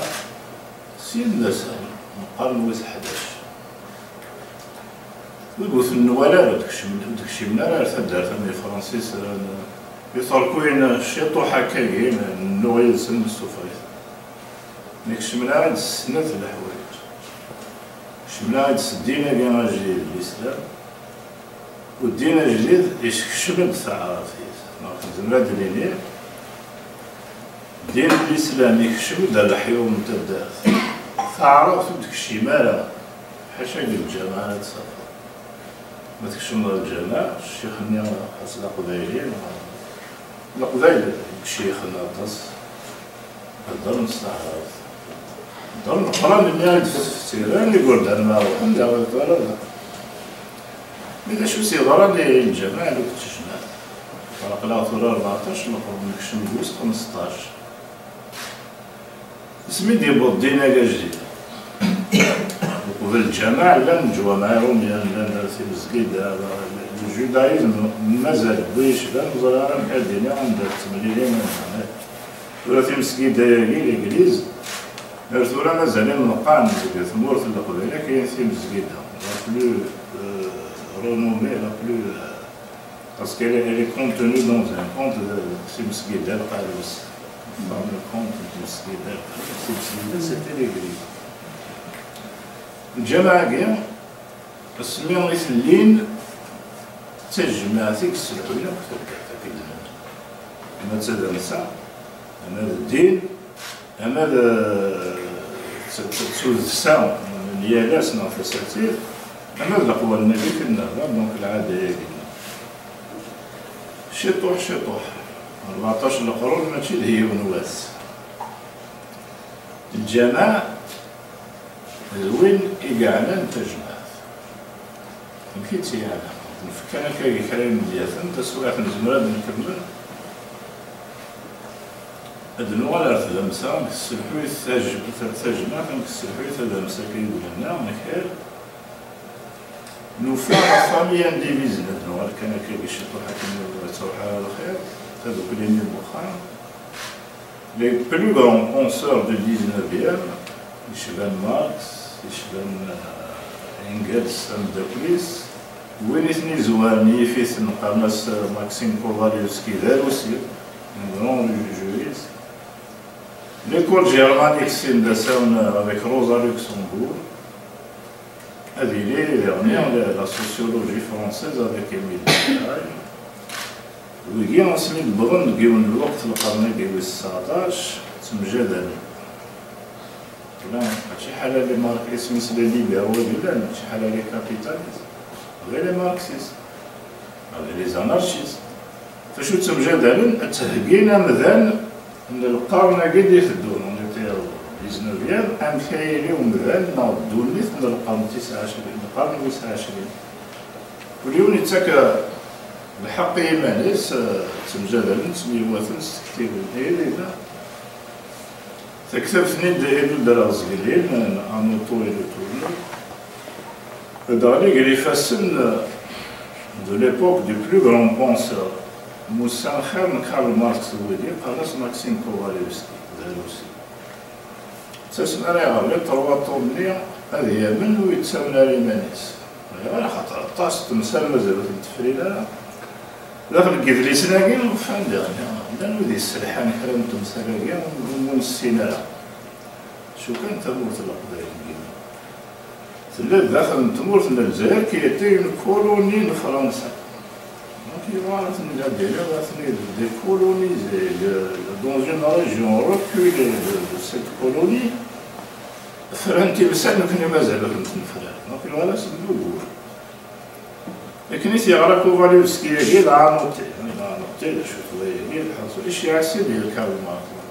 سين لا سهل من القرن 11 ويقول النوالا تكشمنا راه تدار ثاني فرنسيس يطرقوا شيطو حكاين النويل سن السفريت نكشمنا هاد السنة الحوايج كشمنا هاد الدينا كاع جديد الإسلام والدين الجديد يكشم الثعافيت زعما هاد الليل الدين الإسلامي يكشم دا الحيوم تدار ثعرف تكشيمالا حاشا للجماعة صافي ما تكشم الجماعة الشيخ نيا خاص القبايلين القبايل الشيخ ناطس الدار مستعرف الدار نقرا من يا التيران يقول انا وحنا داوي ولا إذا شو صغار للجماعة اللي كتشجنا فرق لا ثورة 14 نقرب نكشم دوز 15 سمي ديال الديناكة جديدة وبالجماعة لان جوامع روميان لان في مسجد الجودايزم مازال بويش لان زرارة محدينة عندها تمليلين ولا في مسجد الإنجليز ثورة مازال مقام مسجد ثمورة القبيلة كاين في مسجدها لا بلو رونومي لا بلو parce qu'elle est contenue dans un conte de مسجد القادس dans le conte de مسجد c'était l'église الجماعة كاع السمية اللين تجمع فيك السلحوية أما تدرسا أما الدين أما تسوذسا اليالاس في الساتير أما القوى النبي كنا دونك العادة شطوح 14 القرون ماشي هي ونواس الجماعة وين يقعنا تجمع مكيتي يعني نفكر كاي كلام ديالنا تسويق نزمراد نكمل ادنو على ثلمسا السلحوي تجمع السلحوي ثلمسا كيقول لنا خير نوفا فامي انديفيزن ادنو كان كاي شي حكم تروح على الخير هذوك اللي من بوخا لي بلو غران بونسور دو 19e يشبان ماركس يشبان انجلس مدابليس وين اثني زواني فيس نقامس ماكسيم كوفاليوسكي دار وسير غران جوريست ليكول جيرمانيك سين داساون افيك روزا لوكسمبور هذه لي ديرنيير لا سوسيولوجي فرونسيز افيك ايميل ويجي نسمي البرن كيون الوقت القرن كيوي 19 تمجدل لا ماشي حالة لي ماركسيزم مثل ليبيا هو لا ماشي حالة لي كابيتاليزم غير لي ماركسيزم غير لي زانارشيزم فشو تمجدل التهجينا مثلا من القرن قد يخدون اونيتي 19 ام خيالي ومثلا نعدو مثل القرن 29 القرن 29 واليوم يتاكا بحق إيمانيس تمجدل نسمي واثنس كتير الهيلي تكتب ثنين دائلو دراز قليل أنوطو إلو تولو دالي قلي فاسن دو ليبوك دو بلو غران بونسور موسى خير من كارل ماركس الودي قالس ماكسيم كوفاليوسكي داروسي تسمى راه غير تروا طومني هذه هي من ويتساونا ليمانيس على خاطر طاس تمثال مازال التفريله داخل الكدريس ناقي وفان لأن ودي السلحان كلام تمثال كاع ومنسينا شو كان تموت القبائل تلا داخل تموت الجزائر كيعطي كولوني لفرنسا دونك يعرف لا ديالها غاتني دي كولوني دون اون ريجيون ريكولي دو سيت كولوني فرنتي بسال كان مازال نتنفر دونك الغلاس ندور لكن يعرف كوفاليوسكي هي العنوتي شوف هي الحصول الشيعسي ديال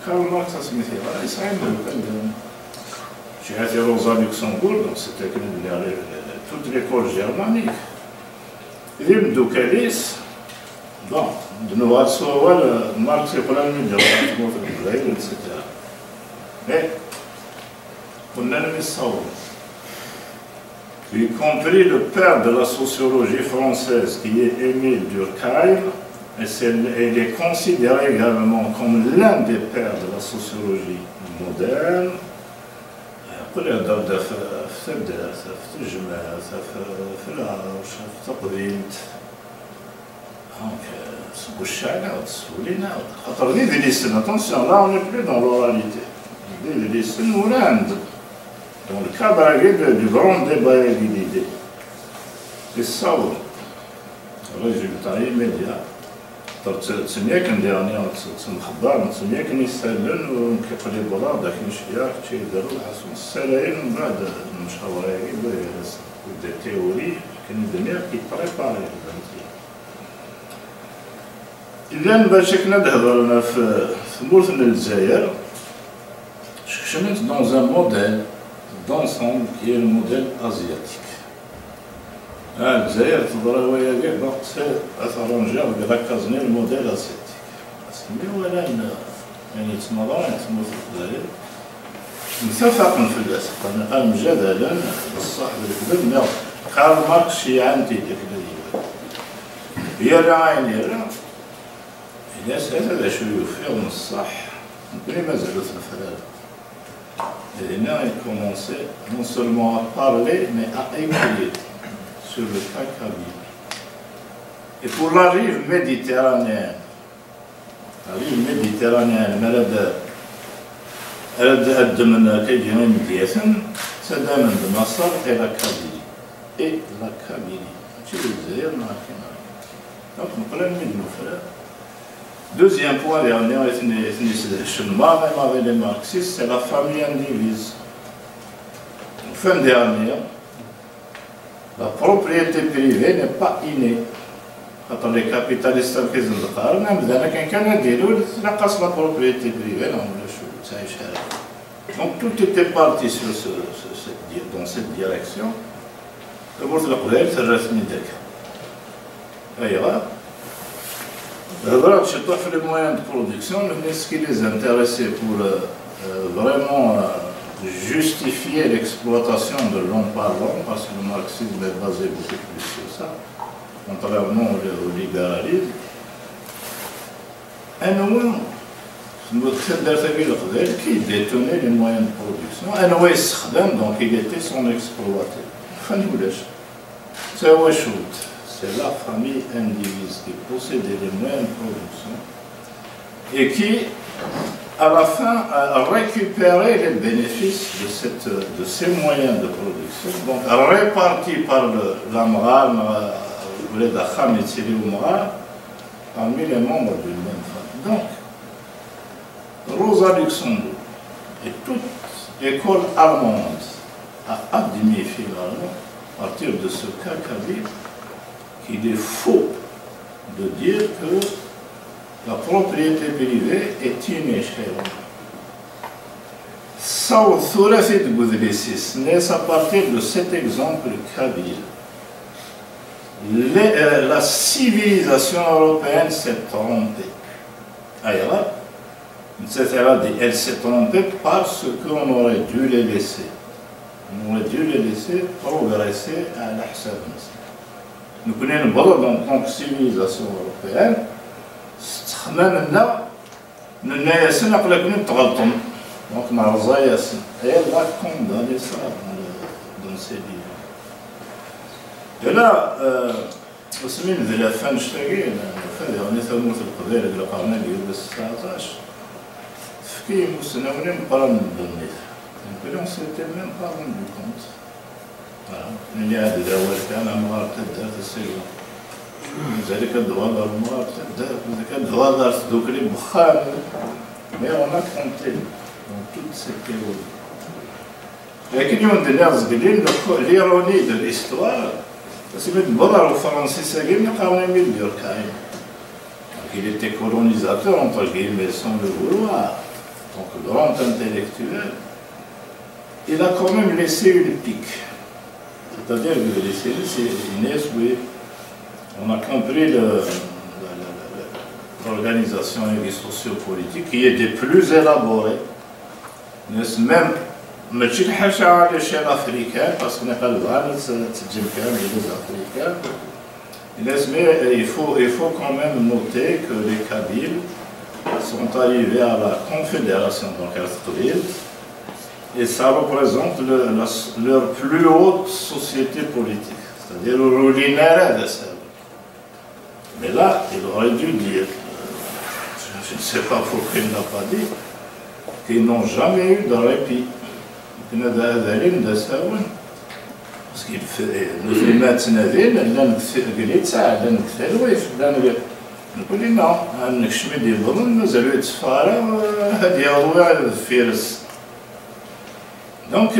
كارل ماركس سميتي راه يسعى كان شيعتي روزا لوكسمبور دونك سيتي كان على توت ليكول جيرمانيك اللي بدو كاليس بون دنو هاد الصوال ماركس يقول لنا نديرو في الجزائر اكسيتيرا مي كنا نصور y compris le père de la sociologie française qui est Émile Durkheim, et il est considéré également comme l'un des pères de la sociologie moderne. كل هذا في الدراسة في الجماعة في العرش في التقديم دونك سبو الشعلة وتسولينا خاطر دي لي سن اتونسيون لا اون بلو دون لوراليتي دي لي سن ولا عند dans le cadre du grand débat et d'idées. C'est ça le résultat immédiat. تسميك نديرني تنخبر تسميك نسالن وكيقلي بلا داك المشياك تيدارو الحسن السلاين من بعد المشاورة ودي تيوري كان الدنيا كيبريباري إذا باش كنا نهضرنا في مورثنا الجزائر شنت dans un modèle d'ensemble qui est le modèle asiatique. الجزائر تضرب ويا كاع وقت اترونجير بركزني الموديل اسياتيك اسمي ولا يعني تمرون تموت الجزائر متفق في الأسف أنا مجدلا بصح بالكذب كارل ماركس يعنتي ديك الذي يرى عين يرى الناس هذا شو يوفي من الصح نقولي مازالو في الفرار هنا il commençait non seulement à parler mais à écrire sur le cas kabyle. Et pour la rive méditerranéenne أرد من كيجينا مدياسن سدا من مصر إلى كابيلي لا كابيلي ماشي الجزائر ما كاين دونك نقول من المفرد Deuxième point dernier, les marxistes, c'est la famille indivise. Fin dernière, la propriété privée n'est pas innée. Quand les capitalistes qui sont là, même dans les Canadiens, la propriété privée, donc tout était parti dans cette direction. D'abord, la couleur, c'est le reste d'ailleurs. Les moyens de production, ce qui les intéressait pour vraiment justifier l'exploitation de l'homme par l'homme, parce que le marxisme est basé beaucoup plus sur ça, contrairement au libéralisme. Un homme qui détenait les moyens de production, un homme donc il était son exploité. C'est un shoot. C'est la famille indivise qui possédait les moyens de production et qui, à la fin, a récupéré les bénéfices de ces moyens de production, donc répartis par l'Amral, parmi les membres d'une même famille. Donc, Rosa Luxembourg et toute école allemande a admis finalement, à partir de ce cas kabyle, qu'il est faux de dire que la propriété privée est innée chez l'homme. C'est à partir de cet exemple kabyle. La civilisation européenne s'est trompée. Elle s'est trompée parce qu'on aurait dû les laisser. On aurait dû les laisser progresser à l'ahsan. Nous connaissons en tant que civilisation européenne, nous donc elle a condamné ça dans ses livres. Et là, aussi de la fin de l'année, on est au القضية اللي قرنا اللي 19 في مسنونين قرن بالنيف. On ne s'était même pas rendu compte. من يعد الأول كان أمغار تدار السيوة ذلك الدوالر أمغار تدار وذلك الدوالر دوكري بخار mais on a compté dans toute cette théorie. لكن يوم الناس قليل l'ironie de l'histoire c'est que البضر الفرنسي ساقين قاونا من بيركاين il était colonisateur entre guillemets sans le vouloir donc grand intellectuel il a quand même laissé une pique. C'est-à-dire que les cellules, c'est Inès, oui, on a compris l'organisation sociopolitique qui était plus élaborée. Même, à l'échelle africaine, parce qu'on n'a pas le droit de se les Africains. Mais il faut quand même noter que les Kabyles sont arrivés à la Confédération d'Ancastreville. Et ça représente leur plus haute société politique, c'est-à-dire le roulinéra de ça. Mais là, il aurait dû dire, je ne sais pas pourquoi il n'a pas dit, qu'ils n'ont jamais eu de répit. Parce qu'il fait, nous maintenant, نقول لنا انك شمي ديال الظلم مازالو يتفارى هذه هو الفيروس دونك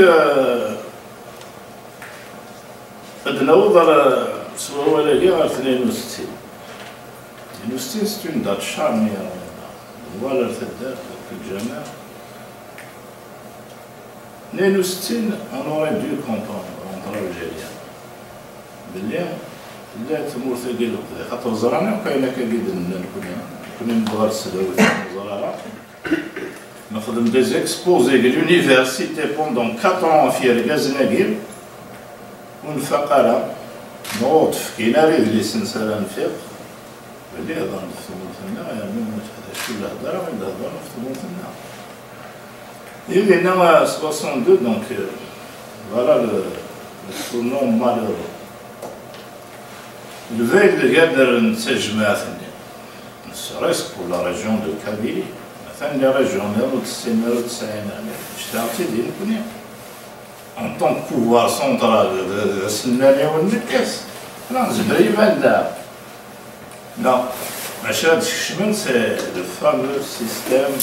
قد نوضر سوا ولا غير 62 62 c'est une date charnière voilà cette date في الجامعة 62 on aurait dû comprendre entre algériens باللي لا تمور ثقيل خاطر زرعنا وكاينه كاين كنا نبغى نسداو الزراعه نخدم des exposés de l'université pendant 4 ans في الجزائر ونفقرا نوض في ناري اللي سنسالة نفيق اللي هذا نفطمو ثنا يعني شو الهضرة من الهضرة نفطمو ثنا Il est né en 62, donc voilà le surnom malheureux. Le veille de Gadar Nsejma, ne serait-ce pour la région de Kabylie, la région de Sénégal, en tant que pouvoir central de Sénégal, non, c'est le fameux système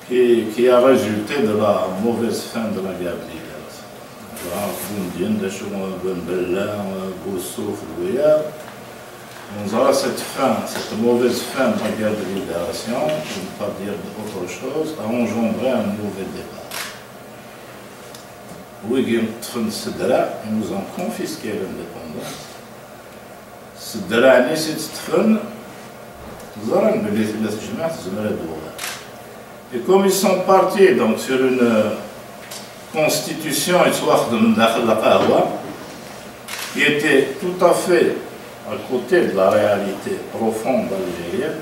qui a résulté de la mauvaise fin de la guerre d'hiver. On aura cette fin, cette mauvaise fin de la guerre de libération, pour ne pas dire autre chose, a engendré un mauvais départ. Oui, ils nous ont confisqué l'indépendance. Cedra, c'est Stephen, nous aurons le et comme ils sont partis donc, sur une constitution qui était tout à fait à côté de la réalité profonde algérienne,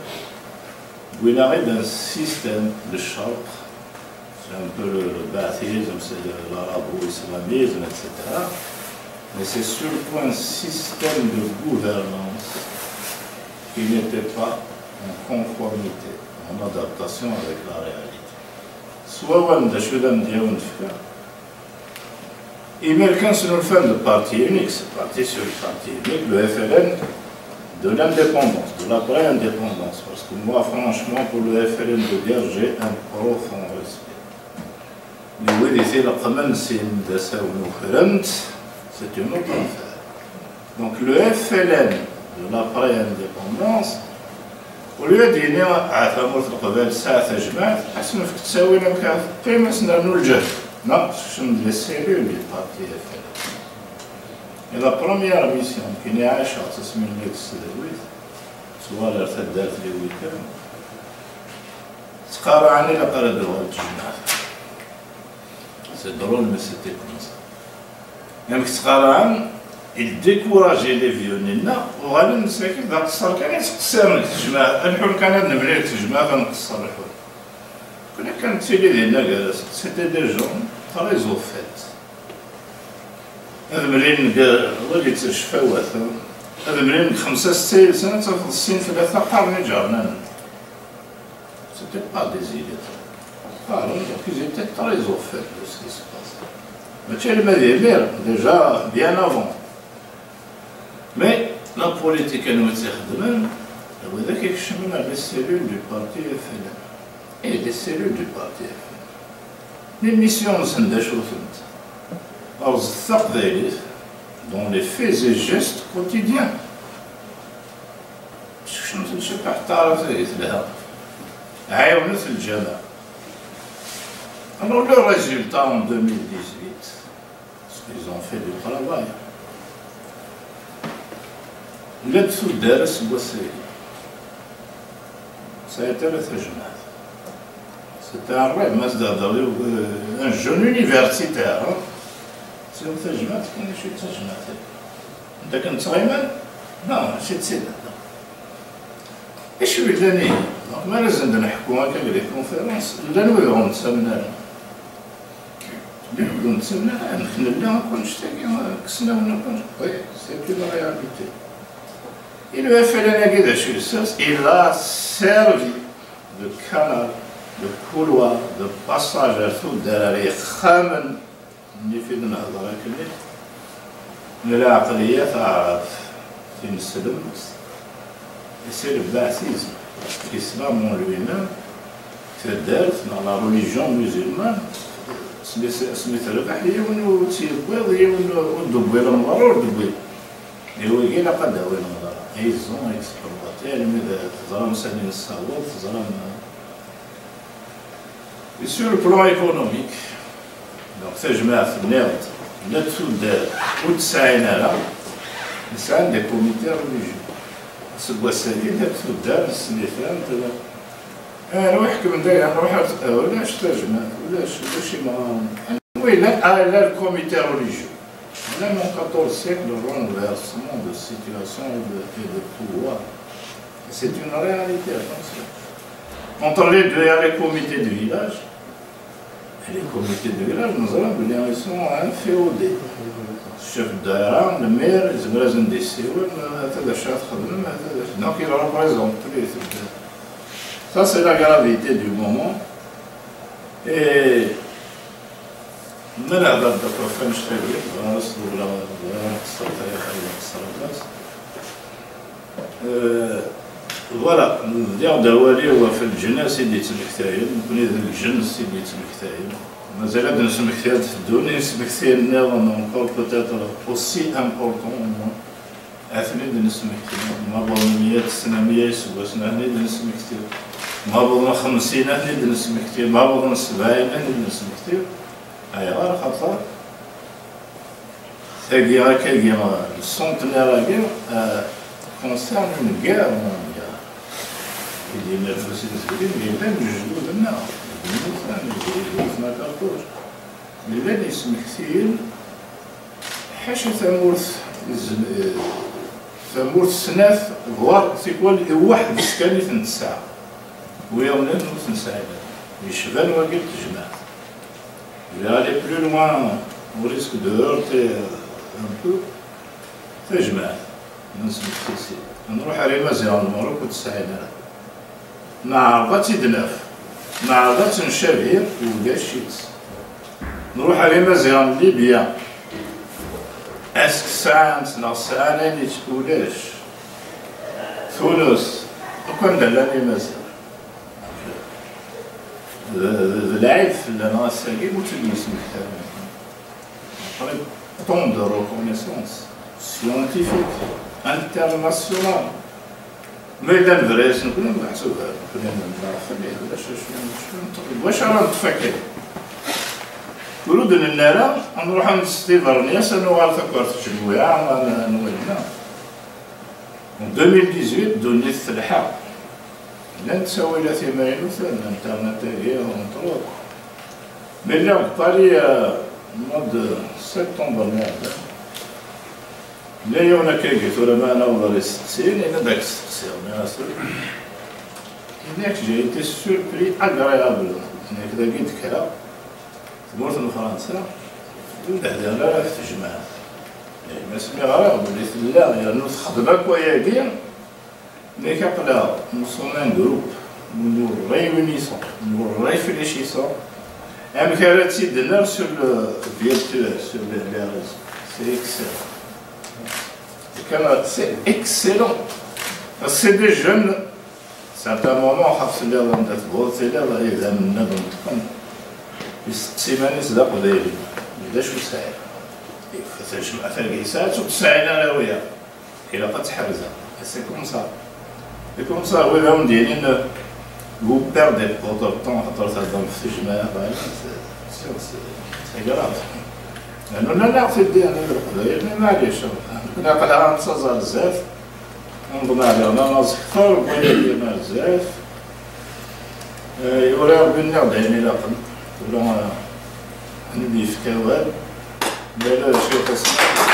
où il arrive d'un système de charte, c'est un peu le baptisme, c'est l'arabo-islamisme, etc. Mais c'est surtout un système de gouvernance qui n'était pas en conformité, en adaptation avec la réalité. Soit on a il met quelqu'un sur le fin de parti unique, c'est parti sur le parti unique, le FLN de l'indépendance, de l'après-indépendance. Parce que moi, franchement, pour le FLN de guerre, j'ai un profond respect. Mais oui, ici, la première, c'est une autre affaire. Donc le FLN de l'après-indépendance, au lieu de dire à Famous ça تجمع حسنا فيك تساوي لنا قيمة نحن الجهد. Non, ce sont les cellules du parti FLN. Et la première mission qui n'est à Achat, c'est ce soit la tête d'être les week-ends, c'est drôle, mais c'était comme ça. Il décourageait les violons. وغادي نساكن ذاك الصار كان يتقسم التجمع الحول كانت نبني التجمع غنقصر الحول كنا كنتسيلي ديالنا جالس سيتي دي جون تري زو فيت هذا مليون الله يتشفاو هذا مليون 65 سنة تاخذ 63 قرن جارنا سيتي با دي زيليت donc ils étaient très au fait de ce qui se passe. Mais le Médiéval, déjà bien avant. Mais la politique elle nous dit demain, vous avez quelque chose dans les cellules du parti FLN et les cellules du parti FLN. Les missions sont des choses. Alors, dans les faits et gestes quotidiens. Je ne sais pas alors le résultat en 2018, ce qu'ils ont fait du travail. Le Soudar, ça a été le Tejmat. C'était un rêve, un jeune universitaire. C'est le Tejmat qui est chez Tejmat. Tu as un non, c'est Tejmat. Et je suis venu. Donc, ما لازم نحكوا هكا لي كونفيرونس لا نويرو نتسنى نبدو نتسنى نحن لا نكون نشتكي كسنا ولا نكون وي سي بلو لا رياليتي. Et le FLN il a servi de canal, de couloir, de passage à tout derrière Khamen, نفيد نهضر هكا من العقلية تعرف في السلم. Et c'est le baptisme. L'islam en lui-même, c'est d'être dans la religion musulmane. C'est le fait qu'il y a une et ils ont exploité et sur le plan économique, donc c'est je mets à finir le tout de c'est un des comités religieux. Ce boisserie, le tout d'elle, c'est différent de نروح كم داير نروح ولاش ترجمة ولاش ما oui là le comité religieux même au XIVe siècle le renversement de situation et de pouvoir c'est une réalité attention entre les deux il y a les comités de village et les comités de village nous avons ils sont inféodés chef d'airain le maire ils ont des سيول هذا شاف خدمة هذا donc il représente tous les ça c'est la gravité du moment et من هذا الدكتور فين شتري راسل ولا قصة تاريخية ولا قصة الناس فوالا ندير دوالي هو في الجنة سيدي تمكتاين نكون إذا الجن سيدي تمكتاين مازال هاد نسمكتاين في الدنيا نسمكتاين نقول بوتيتر أوسي امبورطون أثني نسمكتاين ما بون 100 سنة 100 سنة هني نسمكتاين ما بون 50 هني نسمكتاين ما بون 70 هني نسمكتاين أيوا خاطر ثقي هكاكي السونتينير هاكي كونسيرن اون غير مونديال اللي ما فلوسي تسكرين اللي بان جوج لنا ما كارطوش اللي بان يسمكتين حاشا ثمورث سناف فوار تيكون واحد السكاني في الساعة ويوم نفس نساعد يشبان واقف تجمع Il est allé plus loin, au risque de heurter un peu. تجمع نروح على مزيان المغرب وتسعينا نعرض تدنف نعرض تنشابير ولا شيت نروح على مزيان ليبيا اسك ساعات لا ساعة اللي تقولاش تونس وكان دلاني مزيان العيب في الناس qui utilise le ton de reconnaissance scientifique internationale mais إذا الفريس نكون محسوبة واش رانا نتفكر ورود النارا نروح نستي فرنياس نوال فكرت شنويا نولنا en 2018 دونيت الحق لن تساوي لا ثمانين وثلاثين الانترنت هي ونطلق ملي بطالي مود سبتمبر هذا لا يونا كيكيت ولا ما انا ولا ستين انا داك السقسي ناصر هناك جايتي سوربري اغريابل هناك دا قلت كرا تمورت من فرنسا هذا لا راه تجمع ما سمي غراب وليت لا يعني خدمك ويا كيا Mais qu'après, nous sommes un groupe, nous nous réunissons, nous réfléchissons. Un caractère de l'heure sur le virtuel, sur les réseaux. C'est excellent. C'est excellent. Parce que c'est des jeunes, certains moments, on a l'air d'être beau, c'est l'air d'aller dans le monde. السيماني صدق دايرين بدا شو ساعه فتجمع ثلاث وتسعين انا وياه الى قد تحرزها سي كوم سا Et comme ça, oui, là, on dit, vous perdez votre temps à travers le chemin, c'est grave. Nous n'avons fait des années, nous n'avons pas fait nous n'avons pas fait ça, Zef. On a dit, on a fait on a dit, Zef. Il y aurait venir d'année là, on a dit, mais là, je suis